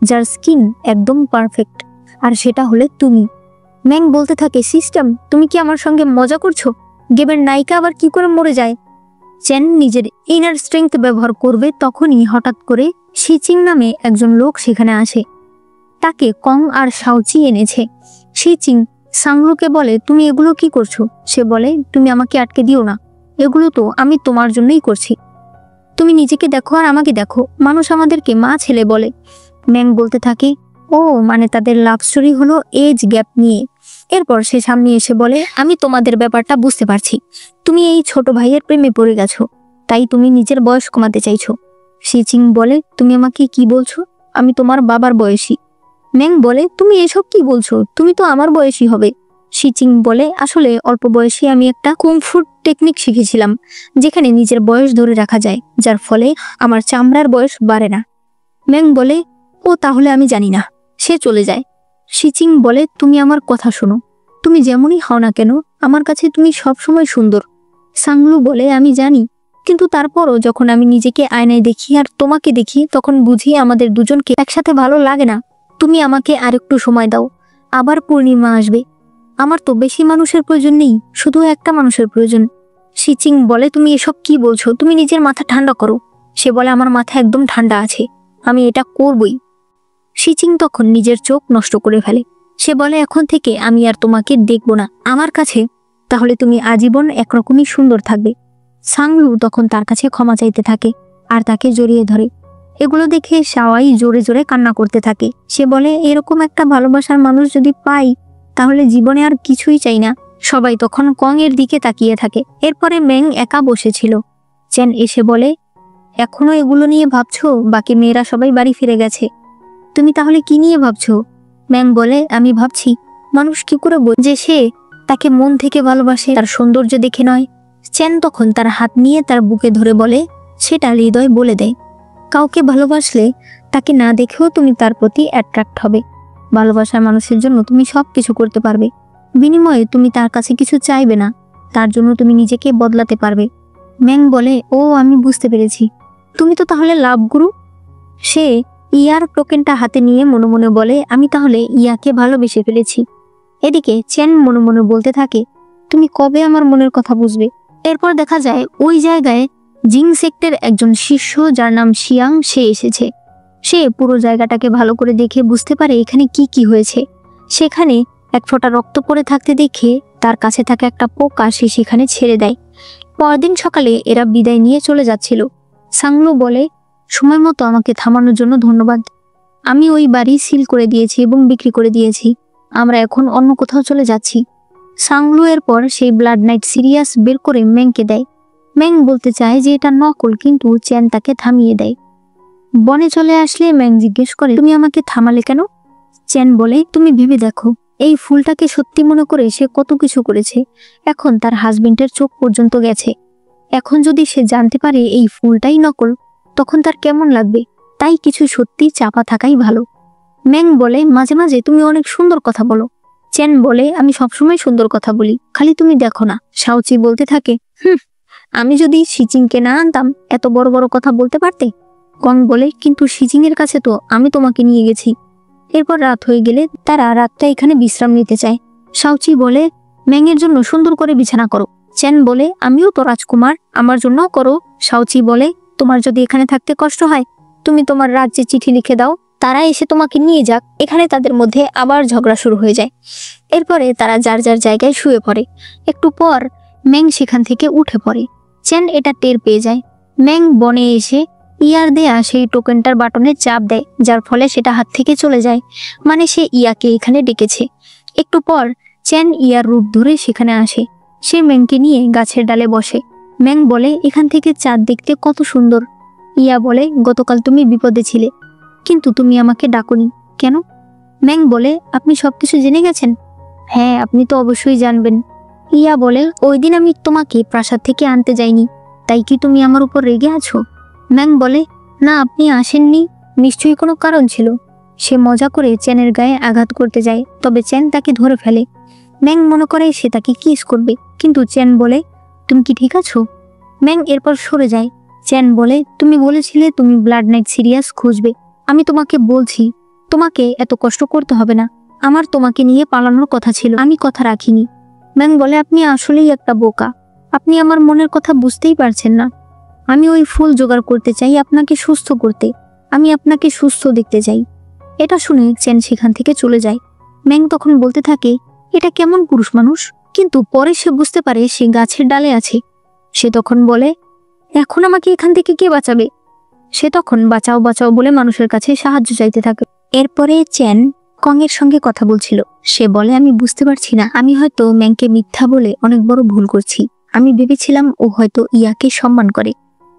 যার স্কিন একদম পারফেক্ট, আর সেটা হলে তুমি। ম্যাং বলতে থাকে, সিস্টেম, তুমি কি আমার সঙ্গে মজা করছো? গেমের নায়িকা আবার কি করে মরে যায়? চেন নিজের ইনার স্ট্রেংথ ব্যবহার করবে, তখনই হঠাৎ করে শিচিং নামে একজন লোক সেখানে আসে। তাকে কং আর শাওচি এনেছে। শিচিং সাংলুকে বলে, তুমি এগুলো কি করছো? সে বলে, তুমি আমাকে আটকে দিও না, এগুলো তো আমি তোমার জন্যই করছি। তুমি নিজেকে দেখো আর আমাকে দেখো, মানুষ আমাদেরকে মা ছেলে বলে। ম্যাং বলতে থাকে, ও মানে তাদের লাভ স্টোরি হলো এজ গ্যাপ নিয়ে। এরপর সে সামনে এসে বলে, আমি তোমাদের ব্যাপারটা বুঝতে পারছি। তুমি এই ছোট ভাইয়ের প্রেমে পড়ে গেছো, তাই তুমি নিজের বয়স কমাতে চাইছো। শিচিং বলে, তুমি আমাকে কি বলছো? আমি তোমার বাবার বয়সী। ম্যাং বলে, তুমি এসব কি বলছো? তুমি তো আমার বয়সী হবে। শিচিং বলে, আসলে অল্প বয়সে আমি একটা কুংফু টেকনিক শিখেছিলাম, যেখানে নিজের বয়স ধরে রাখা যায়, যার ফলে আমার চামড়ার বয়স বাড়ে না। ম্যাং বলে, ও তাহলে আমি জানি না। সে চলে যায়। শিচিং বলে, তুমি আমার কথা শোনো, তুমি যেমনই হও না কেন, আমার কাছে তুমি সবসময় সুন্দর। সাংলু বলে, আমি জানি, কিন্তু তারপরও যখন আমি নিজেকে আয়নায় দেখি আর তোমাকে দেখি, তখন বুঝি আমাদের দুজনকে একসাথে ভালো লাগে না। তুমি আমাকে আরেকটু সময় দাও, আবার পূর্ণিমা আসবে। আমার তো বেশি মানুষের প্রয়োজন নেই, শুধু একটা মানুষের প্রয়োজন। শিচিং বলে, তুমি এসব কি বলছো? তুমি নিজের মাথা ঠান্ডা করো। সে বলে, আমার মাথা একদম ঠান্ডা আছে, আমি এটা করবই। শিচিং তখন নিজের চোখ নষ্ট করে ফেলে। সে বলে, এখন থেকে আমি আর তোমাকে দেখব না আমার কাছে, তাহলে তুমি আজীবন একরকমই সুন্দর থাকবে। সাংলু তখন তার কাছে ক্ষমা চাইতে থাকে আর তাকে জড়িয়ে ধরে। এগুলো দেখে শাওয়াই জোরে জোরে কান্না করতে থাকে। সে বলে, এরকম একটা ভালোবাসার মানুষ যদি পাই, তাহলে জীবনে আর কিছুই চাই না। সবাই তখন কং এর দিকে তাকিয়ে থাকে। এরপরে ম্যাং একা বসেছিল। চেন এসে বলে, এখনো এগুলো নিয়ে ভাবছো? বাকি মেয়েরা সবাই বাড়ি ফিরে গেছে, তুমি তাহলে কি নিয়ে ভাবছো? ম্যাং বলে, আমি ভাবছি মানুষ কি করে যে সে তাকে মন থেকে ভালোবাসে, তার সৌন্দর্য দেখে নয়। চেন তখন তার হাত নিয়ে তার বুকে ধরে বলে, সেটা হৃদয় বলে দেয়। কাউকে ভালোবাসলে তাকে না দেখেও তুমি তার প্রতি অ্যাট্রাক্ট হবে। ভালোবাসার মানুষের জন্য তুমি সব কিছু করতে পারবে, বিনিময়ে তুমি তার কাছে কিছু চাইবে না, তার জন্য তুমি নিজেকে বদলাতে পারবে। ম্যাং বলে, ও আমি বুঝতে পেরেছি, তুমি তো তাহলে লাভ গুরু। সে ইয়ার টোকেনটা হাতে নিয়ে মনে মনে বলে, আমি তাহলে ইয়াকে ভালোবেসে ফেলেছি। এদিকে চেন মনে মনে বলতে থাকে, তুমি কবে আমার মনের কথা বুঝবে? এরপর দেখা যায় ওই জায়গায় জিং সেক্টর একজন শিষ্য, যার নাম শিয়াং, সে এসেছে। সে পুরো জায়গাটাকে ভালো করে দেখে বুঝতে পারে এখানে কি কি হয়েছে। সেখানে এক ফোঁটা রক্ত পড়ে থাকতে দেখে তার কাছে থাকা একটা পোকা সে সেখানে ছেড়ে দেয়। পরদিন সকালে এরা বিদায় নিয়ে চলে যাচ্ছিল। সাংলু বলে, সময় মতো আমাকে থামানোর জন্য ধন্যবাদ। আমি ওই বাড়ি সিল করে দিয়েছি এবং বিক্রি করে দিয়েছি। আমরা এখন অন্য কোথাও চলে যাচ্ছি। সাংলু এর পর সেই ব্লাড নাইট সিরিয়াস বের করে ম্যাংকে দেয়। ম্যাং বলতে চায় যে এটা নকল, কিন্তু চেন তাকে থামিয়ে দেয়। বনে চলে আসলে ম্যাং জিজ্ঞেস করে, তুমি আমাকে থামালে কেন? চেন বলে, তুমি ভেবে দেখো, এই ফুলটাকে সত্যি মনে করে সে কত কিছু করেছে। এখন তার হাজবেন্ডের চোখ পর্যন্ত গেছে। এখন যদি সে জানতে পারে এই ফুলটাই নকল, তখন তার কেমন লাগবে? তাই কিছু সত্যি চাপা থাকাই ভালো। ম্যাং বলে, মাঝে মাঝে তুমি অনেক সুন্দর কথা বলো। চেন বলে, আমি সবসময় সুন্দর কথা বলি, খালি তুমি দেখো না। শাওচি বলতে থাকে, আমি যদি শিচিংকে না আনতাম এত বড় বড় কথা বলতে পারতে। কং বলে, কিন্তু শিচিং এর কাছে তো আমি তোমাকে নিয়ে গেছি। এরপর রাত হয়ে গেলে তারা রাতটা এখানে বিশ্রাম নিতে চায়। শাওচি বলে, ম্যাং এর জন্য সুন্দর করে বিছানা করো। চেন বলে, আমিও তো রাজকুমার, আমার জন্যও করো। শাওচি বলে, তোমার যদি এখানে থাকতে কষ্ট হয়, তুমি তোমার রাজ্যে চিঠি লিখে দাও, তারা এসে তোমাকে নিয়ে যাক। এখানে তাদের মধ্যে আবার ঝগড়া শুরু হয়ে যায়। এরপরে তারা যার যার জায়গায় শুয়ে পড়ে। একটু পর ম্যাং সেখান থেকে উঠে পড়ে। চেন এটা টের পেয়ে যায়। ম্যাং বনে এসে ইয়ার দেয়া সেই টোকেনটার বাটনে চাপ দেয়, যার ফলে সেটা হাত থেকে চলে যায়। মানে সে ইয়াকে এখানে ডেকেছে। একটু পর চেন ইয়ার রূপ ধরে সেখানে আসে। সে ম্যাংকে নিয়ে গাছের ডালে বসে। ম্যাং বলে, এখান থেকে চাঁদ দেখতে কত সুন্দর। ইয়া বলে, গতকাল তুমি বিপদে ছিলে, কিন্তু তুমি আমাকে ডাকোনি কেন? ম্যাং বলে, আপনি সবকিছু জেনে গেছেন? হ্যাঁ, আপনি তো অবশ্যই জানবেন। ইয়া বলে, ওই দিন আমি তোমাকে প্রাসাদ থেকে আনতে যাইনি, তাই কি তুমি আমার উপর রেগে আছো? ম্যাং বলে, না, আপনি আসেননি, নিশ্চয়ই কোনো কারণ ছিল। সে মজা করে চেনের গায়ে আঘাত করতে যায়, তবে চেন তাকে ধরে ফেলে। ম্যাং মনে করে সে তাকে কিস করবে, কিন্তু চেন বলে, তুমি কি ঠিক আছো? ম্যাং এরপর সরে যায়। চেন বলে, তুমি বলেছিলে তুমি ব্লাড নাইট সিরিয়াস খুঁজবে। আমি তোমাকে বলছি, তোমাকে এত কষ্ট করতে হবে না। আমার তোমাকে নিয়ে পালানোর কথা ছিল, আমি কথা রাখিনি। ম্যাং বলে, আপনি আসলেই একটা বোকা, আপনি আমার মনের কথা বুঝতেই পারছেন না। আমি ওই ফুল জোগাড় করতে চাই আপনাকে সুস্থ করতে, আমি আপনাকে সুস্থ দেখতে চাই। এটা শুনে চেন সেখান থেকে চলে যায়। ম্যাং তখন বলতে থাকে, এটা কেমন পুরুষ মানুষ, কিন্তু পরে সে বুঝতে পারে সে গাছের ডালে আছে। সে তখন বলে, এখন আমাকে এখান থেকে কে বাঁচাবে? সে তখন বাঁচাও বাঁচাও বলে মানুষের কাছে সাহায্য চাইতে থাকে। এরপরে চেন কং এর সঙ্গে কথা বলছিল। সে বলে, আমি বুঝতে পারছি না, আমি হয়তো ম্যাংকে মিথ্যা বলে অনেক বড় ভুল করছি। আমি ভেবেছিলাম ও হয়তো ইয়াকে সম্মান করে,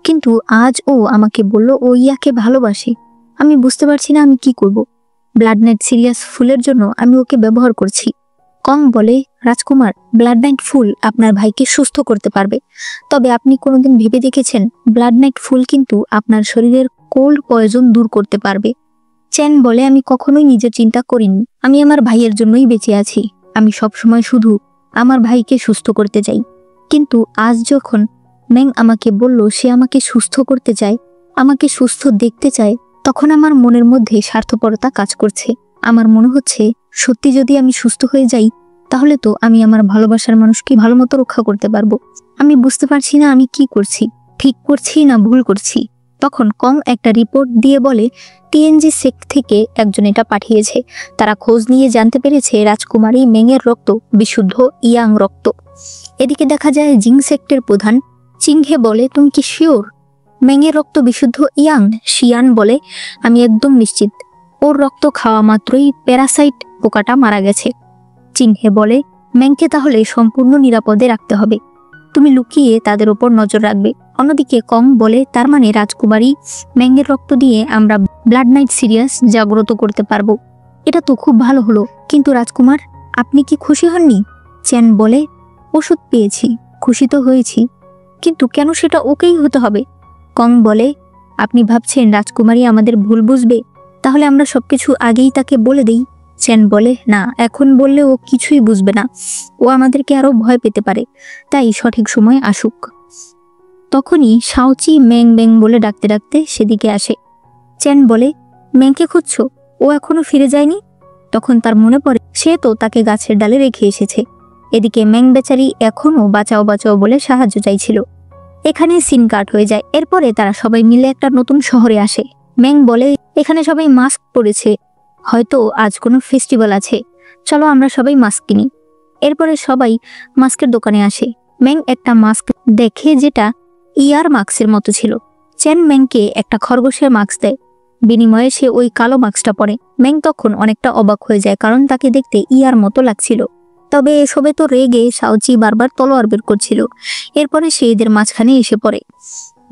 কিন্তু আজ ও আমাকে বলল ও ইয়াকে ভালোবাসে। আমি বুঝতে পারছি না আমি কি করব। ব্লাড নাইট সিরিয়াস ফুলের জন্য আমি ওকে ব্যবহার করছি। কং বলে, রাজকুমার, ব্লাড নাইট ফুল আপনার ভাইকে সুস্থ করতে পারবে, তবে আপনি কোনোদিন ভেবে দেখেছেন ব্লাড নাইট ফুল কিন্তু আপনার শরীরের কোল্ড পয়জন দূর করতে পারবে? চেন বলে, আমি কখনোই নিজের চিন্তা করিনি, আমি আমার ভাইয়ের জন্যই বেঁচে আছি। আমি সবসময় শুধু আমার ভাইকে সুস্থ করতে চাই। কিন্তু আজ যখন ম্যাং আমাকে বলল সে আমাকে সুস্থ করতে চায়, আমাকে সুস্থ দেখতে চায়, তখন আমার মনের মধ্যে স্বার্থপরতা কাজ করছে। আমার মনে হচ্ছে সত্যি যদি আমি সুস্থ হয়ে যাই, তাহলে তো আমি আমার ভালোবাসার মানুষকে ভালো মতো রক্ষা করতে পারবো। আমি বুঝতে পারছি না আমি কি করছি, ঠিক করছি না ভুল করছি। তখন কং একটা রিপোর্ট দিয়ে বলে, টিএনজি সেক্ট থেকে একজন এটা পাঠিয়েছে। তারা খোঁজ নিয়ে জানতে পেরেছে রাজকুমারী মেংয়ের রক্ত বিশুদ্ধ ইয়াং রক্ত। এদিকে দেখা যায় জিং সেক্টের প্রধান চিংহে বলে, তুমি কি শিওর মেংয়ের রক্ত বিশুদ্ধ ইয়াং? শিয়ান বলে, আমি একদম নিশ্চিত, ওর রক্ত খাওয়া মাত্রই প্যারাসাইট পোকাটা মারা গেছে। চিংহে বলে, ম্যাংকে তাহলে সম্পূর্ণ নিরাপদে রাখতে হবে, তুমি লুকিয়ে তাদের ওপর নজর রাখবে। অন্যদিকে কং বলে, তার মানে রাজকুমারী ম্যাংয়ের রক্ত দিয়ে আমরা ব্লাড নাইট সিরিয়াস জাগ্রত করতে পারবো। এটা তো খুব ভালো হলো, কিন্তু রাজকুমার আপনি কি খুশি হননি? চেন বলে, ওষুধ পেয়েছি, খুশি তো হয়েছি, কিন্তু কেন সেটা ওকেই হতে হবে? কং বলে, আপনি ভাবছেন রাজকুমারী আমাদের ভুল বুঝবে? তাহলে আমরা সবকিছু আগেই তাকে বলে দেই। চেন বলে, না, এখন বললে ও কিছুই বুঝবে না, ও আমাদেরকে আরো ভয় পেতে পারে, তাই সঠিক সময় আসুক। তখনই শাওচি ম্যাং ম্যাং বলে ডাকতে ডাকতে সেদিকে আসে। চেন বলে, ম্যাংকে খুঁজছো? ও এখনো ফিরে যায়নি? তখন তার মনে পড়ে সে তো তাকে গাছের ডালে রেখে এসেছে। এদিকে ম্যাং বেচারি এখনো বাঁচাও বাঁচাও বলে সাহায্য চাইছিল। এখানে সিন কাট হয়ে যায়। এরপরে তারা সবাই মিলে একটা নতুন শহরে আসে। ম্যাং বলে, এখানে সবাই মাস্ক পরেছে, হয়তো আজ কোনো ফেস্টিভ্যাল আছে, চলো আমরা সবাই মাস্ক কিনি। এরপরে সবাই মাস্কের দোকানে আসে। ম্যাং একটা মাস্ক দেখে যেটা ইয়ার মাস্কের মতো ছিল। চেন ম্যাংকে একটা খরগোশের মাস্ক দেয়, বিনিময়ে সে ওই কালো মাস্কটা পরে। ম্যাং তখন অনেকটা অবাক হয়ে যায়, কারণ তাকে দেখতে ইয়ার মতো লাগছিল। তবে এসবে তো রেগে শাওচি বারবার তলোয়ার বের করছিল। এরপরে সে এদের মাঝখানে এসে পড়ে।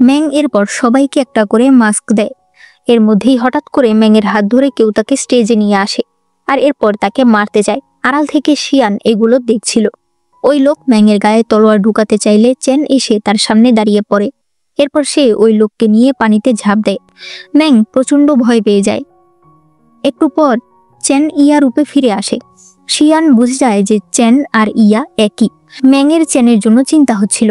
ম্যাং এরপর সবাইকে একটা করে মাস্ক দেয়। এর মধ্যেই হঠাৎ করে ম্যাংয়ের হাত ধরে কেউ তাকে স্টেজে নিয়ে আসে, আর এরপর তাকে মারতে যায়। আড়াল থেকে শিয়ান এগুলো দেখছিল। ওই লোক ম্যাংয়ের গায়ে তলোয়ার ঢুকাতে চাইলে চেন এসে তার সামনে দাঁড়িয়ে পড়ে। এরপর সে ওই লোককে নিয়ে পানিতে ঝাঁপ দেয়। ম্যাং প্রচন্ড ভয় পেয়ে যায়। একটু পর চেন ইয়া রূপে ফিরে আসে। শিয়ান বুঝে যায় যে চেন আর ইয়া একই। ম্যাংয়ের চেনের জন্য চিন্তা হচ্ছিল,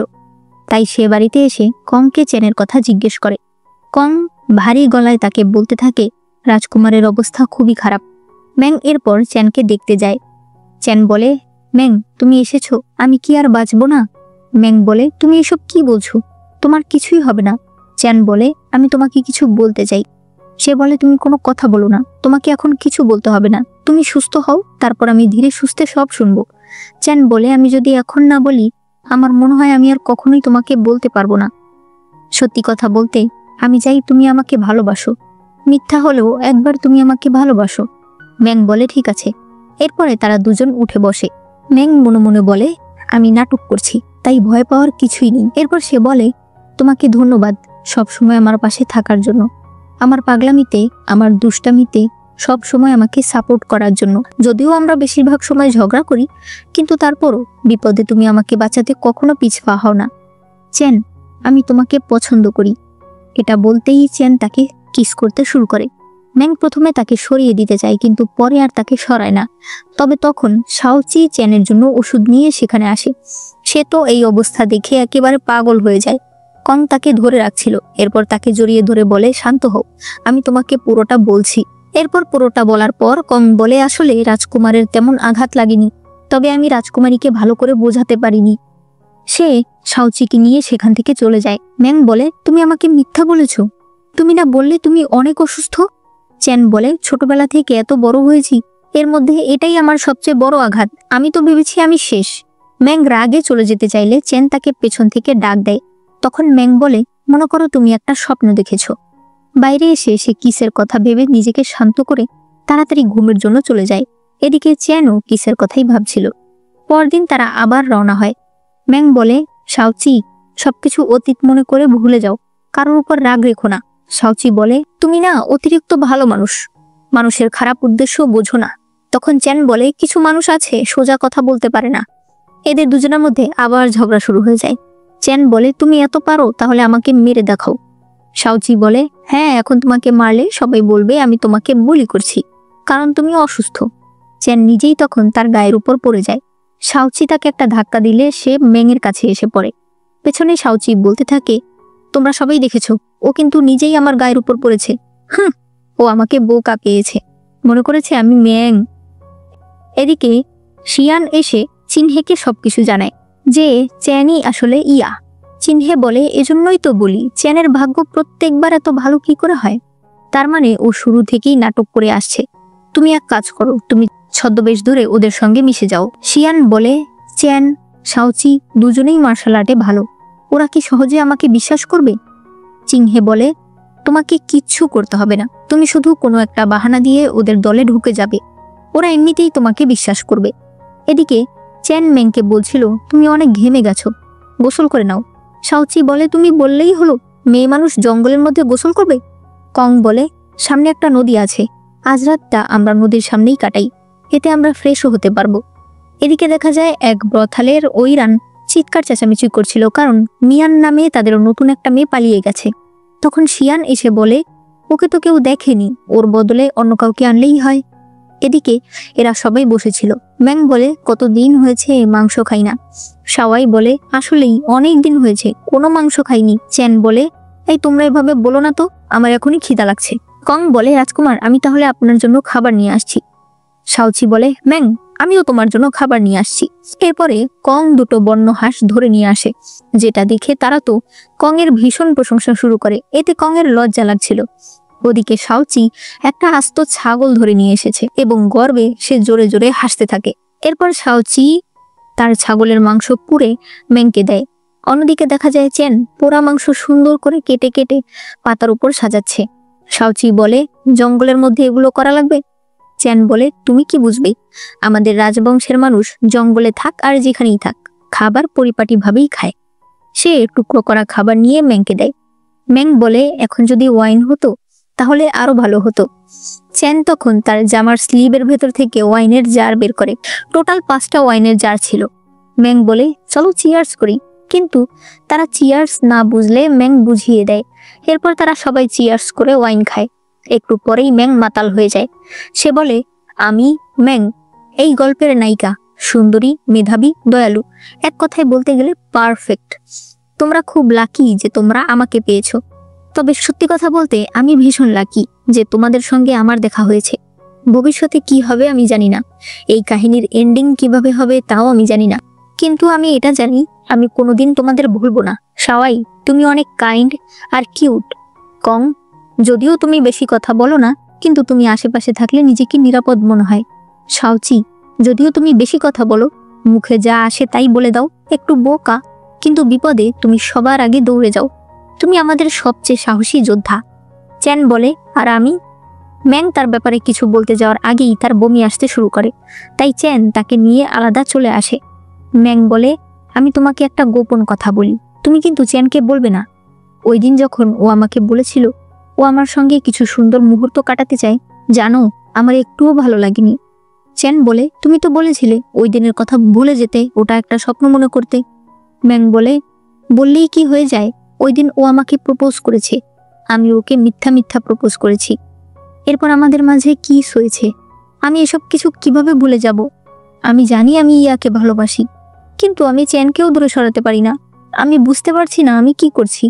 তাই সে বাড়িতে এসে কংকে চেনের কথা জিজ্ঞেস করে। কং ভারী গলায় তাকে বলতে থাকে, রাজকুমারের অবস্থা খুবই খারাপ। ম্যাং এরপর চেনকে দেখতে যায়। চেন বলে, ম্যাং তুমি এসেছো, আমি কি আর বাঁচবো না? ম্যাং বলে, তুমি এসব কি বলছো, তোমার কিছুই হবে না। চেন বলে, আমি তোমাকে কিছু বলতে চাই। সে বলে, তুমি কোনো কথা বলো না, তোমাকে এখন কিছু বলতে হবে না, তুমি সুস্থ হও, তারপর আমি ধীরে সুস্থে সব শুনবো। চেন বলে, আমি যদি এখন না বলি, আমার মনে হয় আমি আর কখনোই তোমাকে বলতে পারবো না। সত্যি কথা বলতে, আমি চাই তুমি আমাকে ভালোবাসো, মিথ্যা হলেও একবার তুমি আমাকে ভালোবাসো। ম্যাং বলে, ঠিক আছে। এরপরে তারা দুজন উঠে বসে। ম্যাং মনে মনে বলে, আমি নাটক করছি, তাই ভয় পাওয়ার কিছুই নেই। এরপর সে বলে, তোমাকে ধন্যবাদ, সব সময় আমার পাশে থাকার জন্য, আমার পাগলামিতে, আমার দুষ্টামিতে সব সময় আমাকে সাপোর্ট করার জন্য। যদিও আমরা বেশিরভাগ সময় ঝগড়া করি, কিন্তু তারপরও বিপদে তুমি আমাকে বাঁচাতে কখনো পিছপা হও না। চেন, আমি তোমাকে পছন্দ করি। এটা বলতেই চেন তাকে কিস করতে শুরু করে। ম্যাং প্রথমে তাকে সরিয়ে দিতে চায়, কিন্তু পরে আর তাকে সরায় না। তবে তখন শাওচি চেনের জন্য ওষুধ নিয়ে সেখানে আসে। সে তো এই অবস্থা দেখে একেবারে পাগল হয়ে যায়। কং তাকে ধরে রাখছিল, এরপর তাকে জড়িয়ে ধরে বলে, শান্ত হও, আমি তোমাকে পুরোটা বলছি। এরপর পুরোটা বলার পর কং বলে, আসলে রাজকুমারের তেমন আঘাত লাগেনি, তবে আমি রাজকুমারীকে ভালো করে বোঝাতে পারিনি। সে শাওচিকে নিয়ে সেখান থেকে চলে যায়। ম্যাং বলে, তুমি আমাকে মিথ্যা বলেছো, তুমি না বললে তুমি অনেক অসুস্থ? চেন বলে, ছোটবেলা থেকে এত বড় হয়েছি, এর মধ্যে এটাই আমার সবচেয়ে বড় আঘাত। আমি তো ভেবেছি আমি শেষ। ম্যাং রাগে চলে যেতে চাইলে চেন তাকে পেছন থেকে ডাক দেয়। তখন ম্যাং বলে, মনে করো তুমি একটা স্বপ্ন দেখেছো। বাইরে এসে সে কিসের কথা ভেবে নিজেকে শান্ত করে তাড়াতাড়ি ঘুমের জন্য চলে যায়। এদিকে চেনও কিসের কথাই ভাবছিল। পরদিন তারা আবার রওনা হয়। ম্যাং বলে, শাওচি, সবকিছু অতীত মনে করে ভুলে যাও, কারোর উপর রাগ রেখো না। শাওচি বলে, তুমি না অতিরিক্ত ভালো মানুষ, মানুষের খারাপ উদ্দেশ্য বোঝো না। তখন চেন বলে, কিছু মানুষ আছে সোজা কথা বলতে পারে না। এদের দুজনের মধ্যে আবার ঝগড়া শুরু হয়ে যায়। চেন বলে, তুমি এত পারো, তাহলে আমাকে মেরে দেখাও। শাওচি বলে, হ্যাঁ, এখন তোমাকে মারলে সবাই বলবে আমি তোমাকে বুলি করছি, কারণ তুমি অসুস্থ। চেন নিজেই তখন তার গায়ের উপর পড়ে যায়। শাওচি তাকে একটা ধাক্কা দিলে সে ম্যাংয়ের কাছে এসে পড়ে। পেছনে শাওচি বলতে থাকে, তোমরা সবাই দেখেছো, ও কিন্তু নিজেই আমার গায়ের উপর পড়েছে। ও আমাকে বোকা পেয়েছে, মনে করেছে আমি ম্যাং। এদিকে শিয়ান এসে চিনহেকে সবকিছু জানায় যে চেনই আসলে ইয়া। চিনহে বলে, এজন্যই তো বলি চেনের ভাগ্য প্রত্যেকবার এত ভালো কি করে হয়। তার মানে ও শুরু থেকেই নাটক করে আসছে। তুমি এক কাজ করো, তুমি ছদ্মবেশ ধরে ওদের সঙ্গে মিশে যাও। শিয়ান বলে, চেন, শাওচি দুজনেই মার্শাল আর্টে ভালো, ওরা কি সহজে আমাকে বিশ্বাস করবে? চিনহে বলে, তোমাকে কিচ্ছু করতে হবে না, তুমি শুধু কোনো একটা বাহানা দিয়ে ওদের দলে ঢুকে যাবে, ওরা এমনিতেই তোমাকে বিশ্বাস করবে। এদিকে চেন ম্যাংকে বলছিল, তুমি অনেক ঘেমে গেছো, গোসল করে নাও। শাওচি বলে, তুমি বললেই হলো, মেয়ে মানুষ জঙ্গলের মধ্যে গোসল করবে? কং বলে, সামনে একটা নদী আছে, আজ রাতটা আমরা নদীর সামনেই কাটাই, এতে আমরা ফ্রেশও হতে পারবো। এদিকে দেখা যায় এক ব্রথালের ওইরান চিৎকার চেঁচামেচি করছিল, কারণ মিয়ান নামে তাদের নতুন একটা মেয়ে পালিয়ে গেছে। তখন শিয়ান এসে বলে, ওকে তো কেউ দেখেনি, ওর বদলে অন্য কাউকে আনলেই হয়। এদিকে এরা সবাই বসেছিল। ম্যাং বলে, কতদিন হয়েছে মাংস খাই না। সবাই বলে, আসলেই অনেক দিন হয়েছে, কোনো মাংস খাইনি। চেন বলে, এই তোমরা এভাবে বলো না তো, আমার এখনই খিদা লাগছে। কং বলে, রাজকুমার, আমি তাহলে আপনার জন্য খাবার নিয়ে আসছি। শাওচি বলে, ম্যাং, আমিও তোমার জন্য খাবার নিয়ে আসছি। এরপরে কং দুটো বন্য হাঁস ধরে নিয়ে আসে, যেটা দেখে তারা তো কং এর ভীষণ প্রশংসা শুরু করে। এতে কং এর লজ্জা লাগছিল। ওদিকে শাওচি একটা আস্ত ছাগল ধরে নিয়ে এসেছে এবং গর্বে সে জোরে জোরে হাসতে থাকে। এরপর শাওচি তার ছাগলের মাংস পুড়ে ম্যাংকে দেয়। অন্যদিকে দেখা যায় চেন পোড়া মাংস সুন্দর করে কেটে কেটে পাতার উপর সাজাচ্ছে। শাওচি বলে, জঙ্গলের মধ্যে এগুলো করা লাগবে? চেন বলে, তুমি কি বুঝবে, আমাদের রাজবংশের মানুষ জঙ্গলে থাক আর যেখানেই থাক, খাবার পরিপাটিভাবেই খায়। সে টুকরো করা খাবার নিয়ে ম্যাংকে দেয়। ম্যাং বলে, এখন যদি ওয়াইন হতো তাহলে আরো ভালো হতো। চেন তখন তার জামার স্লিভের ভেতর থেকে ওয়াইনের জার বের করে। টোটাল 5টা ওয়াইনের জার ছিল। ম্যাং বলে, চলো চিয়ার্স করি। কিন্তু তারা চিয়ার্স না বুঝলে ম্যাং বুঝিয়ে দেয়। এরপর তারা সবাই চিয়ার্স করে ওয়াইন খায়। একটু পরেই ম্যাং মাতাল হয়ে যায়। সে বলে, আমি ম্যাং, এই গল্পের নায়িকা, সুন্দরী, মেধাবী, দয়ালু, এক কথায় বলতে গেলে পারফেক্ট। তোমরা খুব লাকি যে তোমরা আমাকে পেয়েছো। তবে সত্যি কথা বলতে আমি ভীষণ লাকি যে তোমাদের সঙ্গে আমার দেখা হয়েছে। ভবিষ্যতে কি হবে আমি জানি না, এই কাহিনীর এন্ডিং কিভাবে হবে তাও আমি জানি না, কিন্তু আমি এটা জানি আমি কোনোদিন তোমাদের ভুলবো না। সবাই তুমি অনেক কাইন্ড আর কিউট। কং, যদিও তুমি বেশি কথা বলো না, কিন্তু তুমি আশেপাশে থাকলে নিজেকে নিরাপদ মনে হয়। শাওচি, যদিও তুমি বেশি কথা বলো, মুখে যা আসে তাই বলে দাও, একটু বোকা, কিন্তু বিপদে তুমি সবার আগে দৌড়ে যাও, তুমি আমাদের সবচেয়ে সাহসী যোদ্ধা। চেন বলে, আর আমি? ম্যাং তার ব্যাপারে কিছু বলতে যাওয়ার আগেই তার বমি আসতে শুরু করে, তাই চেন তাকে নিয়ে আলাদা চলে আসে। ম্যাং বলে, আমি তোমাকে একটা গোপন কথা বলি, তুমি কিন্তু চেনকে বলবে না। ওই দিন যখন ও আমাকে বলেছিল ও আমার সঙ্গে কিছু সুন্দর মুহূর্ত কাটাতে চায়, জানো আমার একটুও ভালো লাগেনি। চ্যান বলে, তুমি তো বলেছিলে ওই দিনের কথা ভুলে যেতে, ওটা একটা স্বপ্ন মনে করতে। ম্যাং বলে, বললেই কি হয়ে যায়? ওই দিন ও আমাকে প্রপোজ করেছে, আমি ওকে মিথ্যা মিথ্যা প্রপোজ করেছি। এরপর আমাদের মাঝে কি হয়েছে আমি এসব কিছু কিভাবে ভুলে যাব? আমি জানি আমি ইয়াকে ভালোবাসি, কিন্তু আমি চ্যানকেও দূরে সরাতে পারি না। আমি বুঝতে পারছি না আমি কি করছি।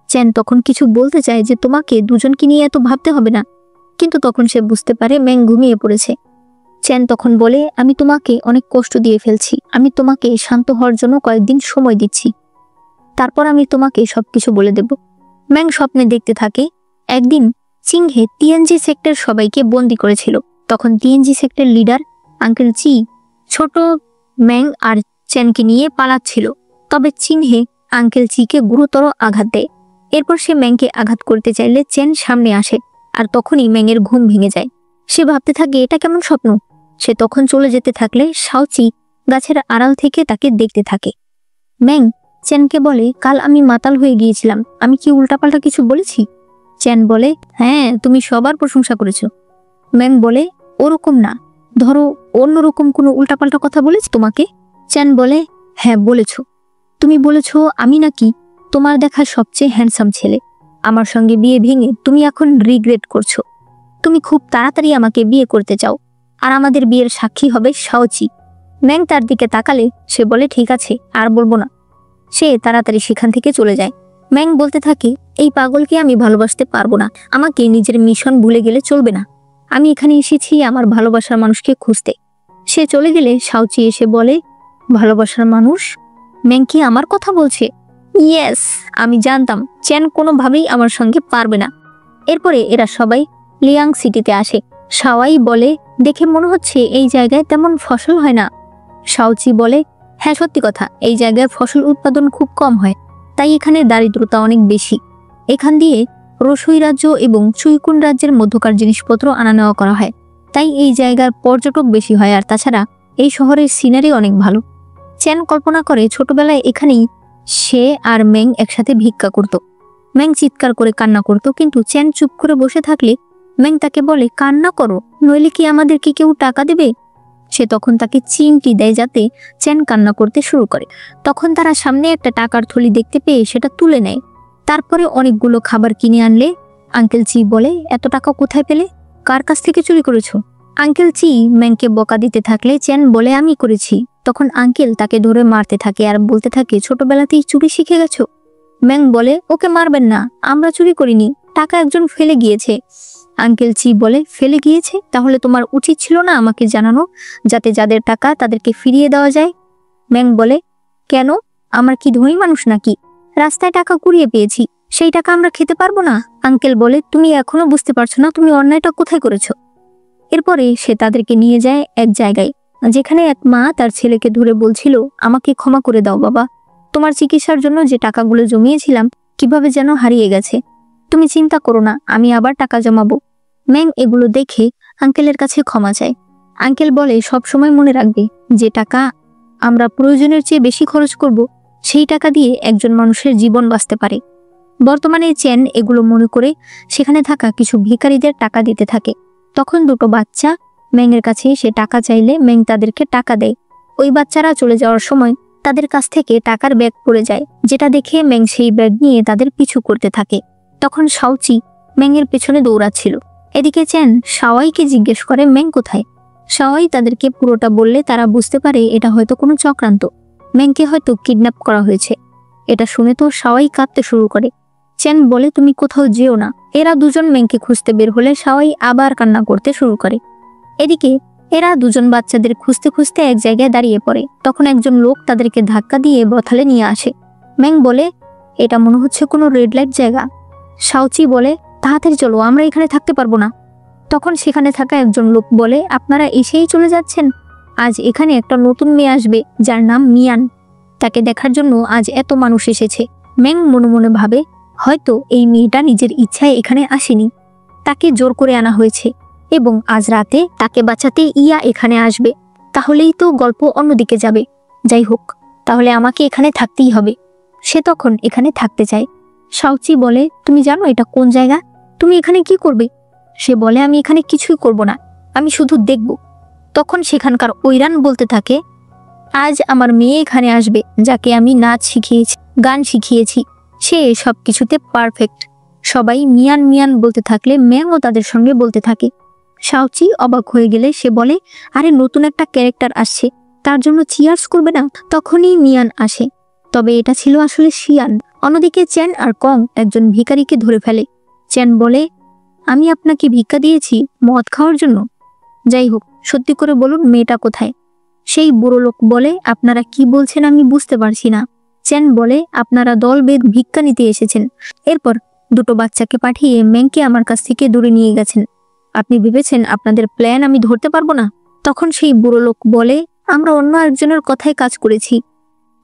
চ্যান তখন কিছু বলতে চায় যে তোমাকে দুজনকে নিয়ে এত ভাবতে হবে না, কিন্তু তখন সে বুঝতে পারে ম্যাং ঘুমিয়ে পড়েছে। চ্যান তখন বলে, আমি তোমাকে অনেক কষ্ট দিয়ে ফেলছি, আমি তোমাকে শান্ত হওয়ার জন্য কয়েকদিন সময় দিচ্ছি, তারপর আমি তোমাকে সবকিছু বলে দেব। ম্যাং স্বপ্নে দেখতে থাকে একদিন চিংহে টিএনজি সেক্টর সবাইকে বন্দি করেছিল। তখন টিএনজি সেক্টর লিডার আঙ্কেল চি ছোট ম্যাং আর চ্যানকে নিয়ে পালাচ্ছিল, তবে চিংহে আঙ্কেল চিকে গুরুতর আঘাত দেয়। এরপর সে ম্যাংকে আঘাত করতে চাইলে চ্যান সামনে আসে, আর তখনই ম্যাংয়ের ঘুম ভেঙে যায়। সে ভাবতে থাকে এটা কেমন স্বপ্ন। সে তখন চলে যেতে থাকলে শাওচি গাছের আড়াল থেকে তাকে দেখতে থাকে। ম্যাং চ্যানকে বলে, কাল আমি মাতাল হয়ে গিয়েছিলাম, আমি কি উল্টাপাল্টা কিছু বলেছি? চ্যান বলে, হ্যাঁ তুমি সবার প্রশংসা করেছো। ম্যাং বলে, ওরকম না, ধরো অন্যরকম কোনো উল্টাপাল্টা কথা বলেছি তোমাকে? চ্যান বলে, হ্যাঁ বলেছো, তুমি বলেছো আমি নাকি তোমার দেখা সবচেয়ে হ্যান্ডসাম ছেলে। আমার সঙ্গে বিয়ে ভেঙে তুমি এখন রিগ্রেট করছো। তুমি খুব তাড়াতাড়ি আমাকে বিয়ে করতে চাও, আর আমাদের বিয়ের সাক্ষী হবে শাওচি। ম্যাং তার দিকে তাকালে সে বলে, ঠিক আছে আর বলবো না। সে তাড়াতাড়ি সেখান থেকে চলে যায়। ম্যাং বলতে থাকে, এই পাগলকে আমি ভালোবাসতে পারবো না, আমাকে নিজের মিশন ভুলে গেলে চলবে না। আমি এখানে এসেছি আমার ভালোবাসার মানুষকে খুঁজতে। সে চলে গেলে শাওচি এসে বলে, ভালোবাসার মানুষ? ম্যাং কি আমার কথা বলছে? ইয়েস, আমি জানতাম চ্যান কোনোভাবেই আমার সঙ্গে পারবে না। এরপরে এরা সবাই লিয়াং সিটিতে আসে। শাওয়াই বলে, দেখে মনে হচ্ছে এই জায়গায় তেমন ফসল হয় না। শাওচি বলে, হ্যাঁ সত্যি কথা, এই জায়গায় ফসল উৎপাদন খুব কম হয়, তাই এখানে দারিদ্রতা অনেক বেশি। এখান দিয়ে রসুই রাজ্য এবং চুইকুন রাজ্যের মধ্যকার জিনিসপত্র আনা নেওয়া করা হয়, তাই এই জায়গার পর্যটক বেশি হয়। আর তাছাড়া এই শহরের সিনারি অনেক ভালো। চ্যান কল্পনা করে ছোটবেলায় এখানেই সে আর ম্যাং একসাথে ভিক্ষা করত। ম্যাং চিৎকার করে কান্না করত, কিন্তু চ্যান চুপ করে বসে থাকলে ম্যাং তাকে বলে, কান্না করো, নইলে কি আমাদেরকে কেউ টাকা দেবে? সে তখন তাকে চিমটি দেয় যাতে চ্যান কান্না করতে শুরু করে। তখন তারা সামনে একটা টাকার থলি দেখতে পেয়ে সেটা তুলে নেয়। তারপরে অনেকগুলো খাবার কিনে আনলে আঙ্কেল চি বলে, এত টাকা কোথায় পেলে, কার কাছ থেকে চুরি করেছো? আঙ্কেল চি ম্যাংকে বকা দিতে থাকলে চ্যান বলে, আমি করেছি। তখন আঙ্কেল তাকে ধরে মারতে থাকে আর বলতে থাকে, ছোটবেলাতেই চুরি শিখে গেছো? ম্যাং বলে, ওকে মারবেন না, আমরা চুরি করিনি, টাকা একজন ফেলে গিয়েছে। আঙ্কেল চি বলে, ফেলে গিয়েছে? তাহলে তোমার উচিত ছিল না আমাকে জানানো, যাতে যাদের টাকা তাদেরকে ফিরিয়ে দেওয়া যায়? ম্যাং বলে, কেন, আমার কি ধনী মানুষ নাকি? রাস্তায় টাকা কুড়িয়ে পেয়েছি, সেই টাকা আমরা খেতে পারবো না? আঙ্কেল বলে, তুমি এখনো বুঝতে পারছো না তুমি অন্যায়টা কোথায় করেছো? এরপরে সে তাদেরকে নিয়ে যায় এক জায়গায়, যেখানে এক মা তার ছেলেকে ধরে বলছিল, আমাকে ক্ষমা করে দাও বাবা, তোমার চিকিৎসার জন্য যে টাকাগুলো জমিয়েছিলাম কিভাবে যেন হারিয়ে গেছে, তুমি চিন্তা করো না, আমি আবার টাকা জমাবো। ম্যাং এগুলো দেখে আঙ্কেলের কাছে ক্ষমা চায়। আঙ্কেল বলে, সব সময় মনে রাখবে, যে টাকা আমরা প্রয়োজনের চেয়ে বেশি খরচ করব, সেই টাকা দিয়ে একজন মানুষের জীবন বাঁচতে পারে। বর্তমানে চ্যান এগুলো মনে করে সেখানে থাকা কিছু ভিখারিদের টাকা দিতে থাকে। তখন দুটো বাচ্চা ম্যাংয়ের কাছে এসে টাকা চাইলে ম্যাং তাদেরকে টাকা দেয়। ওই বাচ্চারা চলে যাওয়ার সময় তাদের কাছ থেকে টাকার ব্যাগ পড়ে যায়, যেটা দেখে ম্যাং সেই ব্যাগ নিয়ে তাদের পিছু করতে থাকে। তখন শাওচি ম্যাংয়ের পেছনে দৌড়াচ্ছিল। এদিকে চ্যান শাওয়াইকে জিজ্ঞেস করে, ম্যাং কোথায়? শাওয়াই তাদেরকে পুরোটা বললে তারা বুঝতে পারে এটা হয়তো কোনো চক্রান্ত, ম্যাংকে হয়তো কিডন্যাপ করা হয়েছে। এটা শুনে তো শাওয়াই কাঁদতে শুরু করে। চ্যান বলে, তুমি কোথাও যেও না। এরা দুজন ম্যাংকে খুঁজতে বের হলে শাওয়াই আবার কান্না করতে শুরু করে। এদিকে এরা দুজন বাচ্চাদের খুঁজতে খুঁজতে এক জায়গায় দাঁড়িয়ে পড়ে। তখন একজন লোক তাদেরকে ধাক্কা দিয়ে বথালে নিয়ে আসে। ম্যাং বলে, এটা মনে হচ্ছে কোনো রেড লাইট জায়গা। শাওচি বলে, তাড়াতাড়ি চলো, আমরা এখানে থাকতে পারবো না। তখন সেখানে থাকা একজন লোক বলে, আপনারা এসেই চলে যাচ্ছেন? আজ এখানে একটা নতুন মেয়ে আসবে যার নাম মিয়ান, তাকে দেখার জন্য আজ এত মানুষ এসেছে। ম্যাং মনে মনে ভাবে, হয়তো এই মেয়েটা নিজের ইচ্ছায় এখানে আসেনি, তাকে জোর করে আনা হয়েছে এবং আজ রাতে তাকে বাঁচাতে ইয়া এখানে আসবে, তাহলেই তো গল্প অন্যদিকে যাবে। যাই হোক, তাহলে আমাকে এখানে থাকতেই হবে। সে তখন এখানে থাকতে চায়। শাওচি বলে, তুমি জানো এটা কোন জায়গা? তুমি এখানে কি করবে? সে বলে, আমি এখানে কিছুই করব না, আমি শুধু দেখব। তখন সেখানকার ওইরান বলতে থাকে, আজ আমার মেয়ে এখানে আসবে, যাকে আমি নাচ শিখিয়েছি, গান শিখিয়েছি, সে সব কিছুতে পারফেক্ট। সবাই মিয়ান মিয়ান বলতে থাকলে ম্যাংও তাদের সঙ্গে বলতে থাকে। শাওচি অবাক হয়ে গেলে সে বলে, আরে নতুন একটা ক্যারেক্টার আসছে, তার জন্য চিয়ার্স করবে না? তখনই মিয়ান আসে, তবে এটা ছিল আসলে শিয়ান। অন্যদিকে চ্যান আর কং একজন ভিখারিকে ধরে ফেলে। চ্যান বলে, আমি আপনাকে ভিক্ষা দিয়েছি মদ খাওয়ার জন্য? যাই হোক, সত্যি করে বলুন মেয়েটা কোথায়? সেই বুড়ো লোক বলে, আপনারা কি বলছেন আমি বুঝতে পারছি না। চ্যান বলে, আপনারা দল বেদ ভিক্ষা নিতে এসেছেন, এরপর দুটো বাচ্চাকে পাঠিয়ে ম্যাংকে আমার কাছ থেকে দূরে নিয়ে গেছেন। আপনি ভেবেছেন আপনাদের প্ল্যান আমি ধরতে পারবো না? তখন সেই বুড়ো লোক বলে, আমরা অন্য একজনের কথায় কাজ করেছি।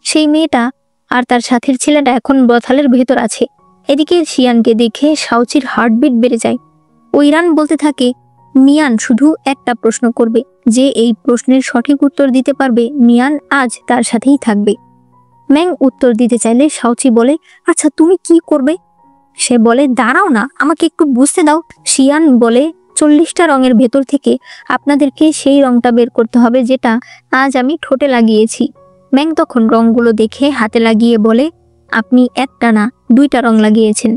সেই মেয়েটা আর তার সাথের ছেলেটা এখন ব্রথালের ভেতর আছে। এদিকে শিয়ানকে দেখে শাওচির হার্টবিট বেড়ে যায়। ওইরান বলতে থাকে, মিয়ান শুধু একটা প্রশ্ন করবে, যে এই প্রশ্নের সঠিক উত্তর দিতে পারবে মিয়ান আজ তার সাথেই থাকবে। ম্যাং উত্তর দিতে চাইলে শাওচি বলে, আচ্ছা তুমি কি করবে? সে বলে, দাঁড়াও না, আমাকে একটু বুঝতে দাও। শিয়ান বলে, 40টা রঙের ভেতর থেকে আপনাদেরকে সেই রংটা বের করতে হবে যেটা আজ আমি ঠোঁটে লাগিয়েছি। ম্যাং তখন রংগুলো দেখে হাতে লাগিয়ে বলে, আপনি একটা না 2টা রং লাগিয়েছেন,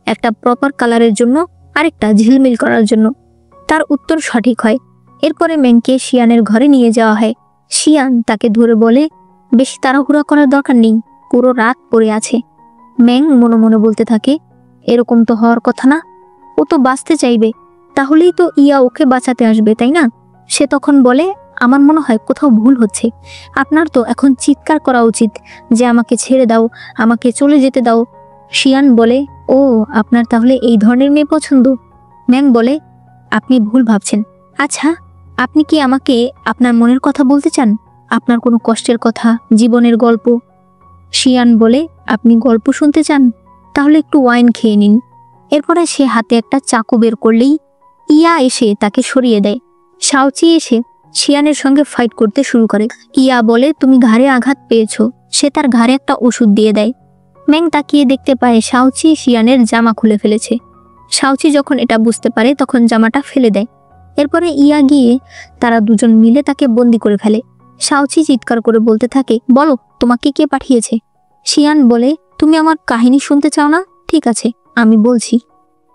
একটা প্রপার কালারের জন্য, আরেকটা ঝিলমিল করার জন্য। তার উত্তর সঠিক হয়। এরপরে ম্যাংকে শিয়ানের ঘরে নিয়ে যাওয়া হয়। শিয়ান তাকে ধরে বলে, বেশি তাড়াহুড়া করার দরকার নেই, পুরো রাত পড়ে আছে। ম্যাং মনে মনে বলতে থাকে, এরকম তো হওয়ার কথা না, ও তো বাঁচতে চাইবে, তাহলেই তো ইয়া ওকে বাঁচাতে আসবে, তাই না? সে তখন বলে, আমার মনে হয় কোথাও ভুল হচ্ছে, আপনার তো এখন চিৎকার করা উচিত যে আমাকে ছেড়ে দাও, আমাকে চলে যেতে দাও। শিয়ান বলে, ও আপনার তাহলে এই ধরনের মেয়ে পছন্দ? ম্যাং বলে, আপনি ভুল ভাবছেন। আচ্ছা, আপনি কি আমাকে আপনার মনের কথা বলতে চান, আপনার কোনো কষ্টের কথা, জীবনের গল্প? শিয়ান বলে, আপনি গল্প শুনতে চান? তাহলে একটু ওয়াইন খেয়ে নিন। এরপরে সে হাতে একটা চাকু বের করলেই ইয়া এসে তাকে সরিয়ে দেয়। শাওচি এসে শিয়ানের সঙ্গে ফাইট করতে শুরু করে। ইয়া বলে, তুমি ঘাড়ে আঘাত পেয়েছো। সে তার ঘাড়ে একটা ওষুধ দিয়ে দেয়। ম্যাং তাকিয়ে দেখতে পায় শাওচি শিয়ানের জামা খুলে ফেলেছে। শাওচি যখন এটা বুঝতে পারে তখন জামাটা ফেলে দেয়। এরপরে ইয়া গিয়ে তারা দুজন মিলে তাকে বন্দি করে ফেলে। শাওচি চিৎকার করে বলতে থাকে, বলো তোমাকে কে পাঠিয়েছে? শিয়ান বলে, তুমি আমার কাহিনী শুনতে চাও না? ঠিক আছে, আমি বলছি।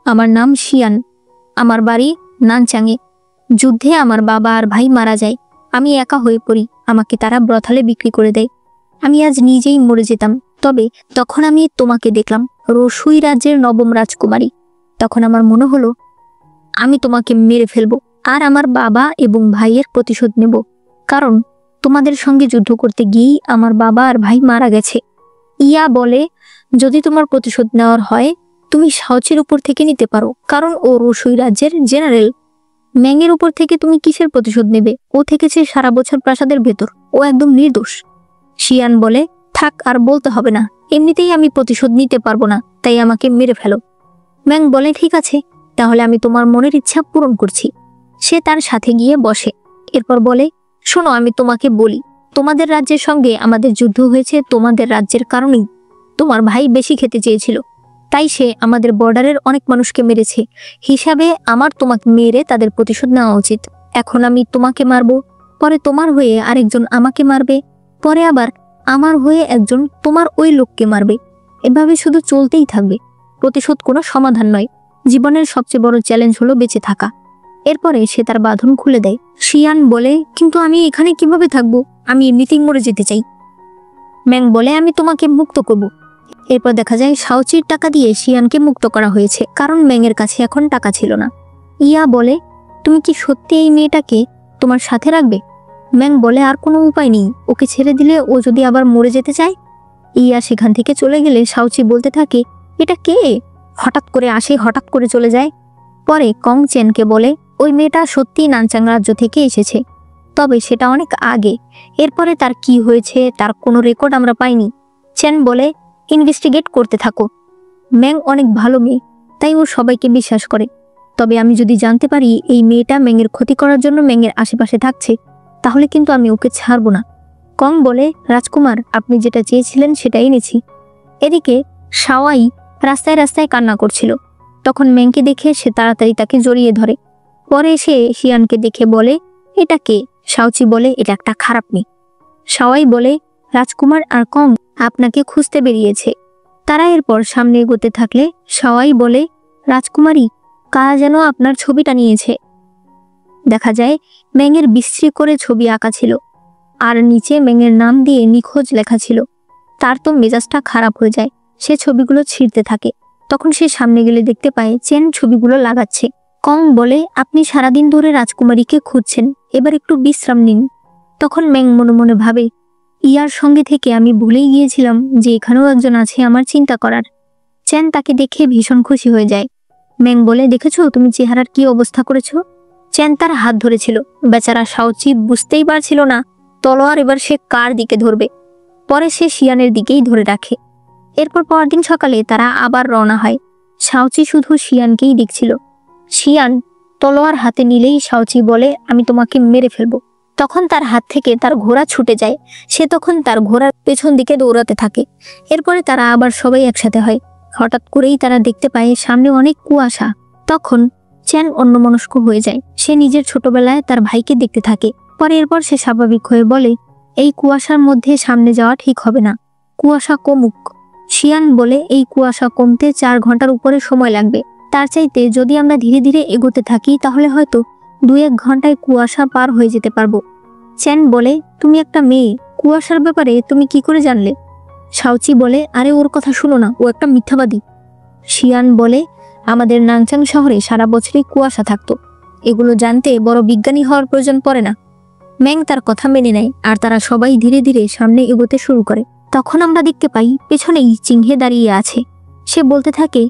আমার নাম শিয়ান, আমার বাড়ি নানচাঙে। যুদ্ধে আমার বাবা আর ভাই মারা যায়, আমি একা হয়ে পড়ি, আমাকে তারা ব্রথালে বিক্রি করে দেয়। আমি আজ নিজেই মরে যেতাম, তবে তখন আমি তোমাকে দেখলাম, রসুই রাজ্যের নবম রাজকুমারী। তখন আমার মনে হলো আমি তোমাকে মেরে ফেলবো আর আমার বাবা এবং ভাইয়ের প্রতিশোধ নেব, কারণ তোমাদের সঙ্গে যুদ্ধ করতে গিয়েই আমার বাবা আর ভাই মারা গেছে। ইয়া বলে, যদি তোমার প্রতিশোধ নেওয়ার হয় তুমি শাওচির উপর থেকে নিতে পারো, কারণ ও রসুই রাজ্যের জেনারেল। ম্যাংয়ের উপর থেকে তুমি কিসের প্রতিশোধ নেবে? ও থেকেছে সারা বছর প্রাসাদের ভেতর, ও একদম নির্দোষ। শিয়ান বলে, থাক আর বলতে হবে না, এমনিতেই আমি প্রতিশোধ নিতে পারবো না, তাই আমাকে মেরে ফেলো। ম্যাং বলে, ঠিক আছে, তাহলে আমি তোমার মনের ইচ্ছা পূরণ করছি। সে তার সাথে গিয়ে বসে। এরপর বলে, শোনো আমি তোমাকে বলি, তোমাদের রাজ্যের সঙ্গে আমাদের যুদ্ধ হয়েছে তোমাদের রাজ্যের কারণেই। তোমার ভাই বেশি খেতে চেয়েছিল, তাই সে আমাদের বর্ডারের অনেক মানুষকে মেরেছে। হিসাবে আমার তোমাকে মেরে তাদের প্রতিশোধ নেওয়া উচিত। এখন আমি তোমাকে মারবো, পরে তোমার হয়ে আরেকজন আমাকে মারবে, পরে আবার আমার হয়ে একজন তোমার ওই লোককে মারবে। এভাবে শুধু চলতেই থাকবে। প্রতিশোধ কোনো সমাধান নয়, জীবনের সবচেয়ে বড় চ্যালেঞ্জ হলো বেঁচে থাকা। এরপরে সে তার বাঁধন খুলে দেয়। শিয়ান বলে, কিন্তু আমি এখানে কিভাবে থাকবো? আমি এমনিতেই মরে যেতে চাই। ম্যাং বলে, আমি তোমাকে মুক্ত করব। এরপর দেখা যায় শাওচির টাকা দিয়ে শিয়ানকে মুক্ত করা হয়েছে, কারণ ম্যাংয়ের কাছে এখন টাকা ছিল না। ইয়া বলে, তুমি কি সত্যি এই মেয়েটাকে তোমার সাথে রাখবে? ম্যাং বলে, আর কোনো উপায় নেই, ওকে ছেড়ে দিলে ও যদি আবার মরে যেতে চায়। ইয়া সেখান থেকে চলে গেলে শাওচি বলতে থাকে, এটা কে? হঠাৎ করে আসে, হঠাৎ করে চলে যায়। পরে কং চেনকে বলে, ওই মেয়েটা সত্যিই নানচাং রাজ্য থেকে এসেছে, তবে সেটা অনেক আগে। এরপরে তার কি হয়েছে তার কোনো রেকর্ড আমরা পাইনি। চেন বলে, ইনভেস্টিগেট করতে থাকো। ম্যাং অনেক ভালো মেয়ে, তাই ও সবাইকে বিশ্বাস করে। তবে আমি যদি জানতে পারি এই মেয়েটা ম্যাংয়ের ক্ষতি করার জন্য ম্যাংয়ের আশেপাশে থাকছে, তাহলে কিন্তু আমি ওকে ছাড়বো না। কং বলে, রাজকুমার আপনি যেটা চেয়েছিলেন সেটাই এনেছি। এদিকে শাওয়াই রাস্তায় রাস্তায় কান্না করছিল। তখন ম্যাংকে দেখে সে তাড়াতাড়ি তাকে জড়িয়ে ধরে। পরে সে শিয়ানকে দেখে বলে, এটা কে? শাওচি বলে, এটা একটা খারাপ মেয়ে। সবাই বলে, রাজকুমার আর কং আপনাকে খুঁজতে বেরিয়েছে। তারা এরপর সামনে এগোতে থাকলে সবাই বলে, রাজকুমারী, কারা যেন আপনার ছবিটা নিয়েছে। দেখা যায় ম্যাংয়ের বিশ্রী করে ছবি আঁকা ছিল, আর নিচে ম্যাংয়ের নাম দিয়ে নিখোঁজ লেখা ছিল। তার তো মেজাজটা খারাপ হয়ে যায়, সে ছবিগুলো ছিঁড়তে থাকে। তখন সে সামনে গেলে দেখতে পায় চেন ছবিগুলো লাগাচ্ছে। কং বলে, আপনি সারাদিন ধরে রাজকুমারীকে খুঁজছেন, এবার একটু বিশ্রাম নিন। তখন ম্যাং মনে মনে ভাবে, ইয়ার সঙ্গে থেকে আমি ভুলেই গিয়েছিলাম যে এখানেও একজন আছে আমার চিন্তা করার। চেন তাকে দেখে ভীষণ খুশি হয়ে যায়। ম্যাং বলে, দেখেছো তুমি চেহারার কি অবস্থা করেছো? চেন তার হাত ধরেছিল। বেচারা শাওচি বুঝতেই পারছিল না তলোয়ার এবার সে কার দিকে ধরবে। পরে সে শিয়ানের দিকেই ধরে রাখে। এরপর পরদিন সকালে তারা আবার রওনা হয়। শাওচি শুধু শিয়ানকেই দেখছিল। শিয়ান তলোয়ার হাতে নিলেই শাওচি বলে, আমি তোমাকে মেরে ফেলবো। তখন তার হাত থেকে তার ঘোড়া ছুটে যায়। সে তখন তার ঘোড়ার পেছন দিকে দৌড়াতে থাকে। এরপরে তারা আবার সবাই একসাথে হয়। হঠাৎ করেই তারা দেখতে পায় সামনে অনেক কুয়াশা। তখন চ্যান অন্যমনস্ক হয়ে যায়। সে নিজের ছোটবেলায় তার ভাইকে দেখতে থাকে। পরে এরপর সে স্বাভাবিক হয়ে বলে, এই কুয়াশার মধ্যে সামনে যাওয়া ঠিক হবে না, কুয়াশা কমুক। শিয়ান বলে, এই কুয়াশা কমতে 4 ঘন্টার উপরে সময় লাগবে। তার চাইতে যদি আমরা ধীরে ধীরে এগোতে থাকি তাহলে হয়তো 2-1 ঘন্টায় কুয়াশা পার হয়ে যেতে পারবো। চ্যান বলে, তুমি একটা মেয়ে, কুয়াশার ব্যাপারে তুমি কি করে জানলে? শাওচি বলে, আরে ওর কথা শুনো না, ও একটা মিথ্যাবাদী। শিয়ান বলে, আমাদের নাংচাং শহরে সারা বছরই কুয়াশা থাকতো, এগুলো জানতে বড় বিজ্ঞানী হওয়ার প্রয়োজন পড়ে না। ম্যাং তার কথা মেনে নেয় আর তারা সবাই ধীরে ধীরে সামনে এগোতে শুরু করে। তখন আমরা দেখতে পাই পেছনেই চিংহে দাঁড়িয়ে আছে। সে বলতে থাকে,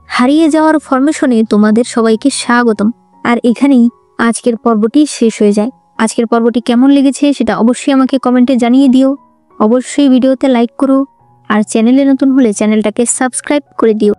হারিয়ে যাওয়ার ফরমেশনে তোমাদের সবাইকে স্বাগতম। আর এখানেই আজকের পর্বটি শেষ হয়ে যায়। আজকের পর্বটি কেমন লেগেছে সেটা অবশ্যই আমাকে কমেন্টে জানিয়ে দিও। অবশ্যই ভিডিওতে লাইক করো আর চ্যানেলে নতুন হলে চ্যানেলটাকে সাবস্ক্রাইব করে দিও।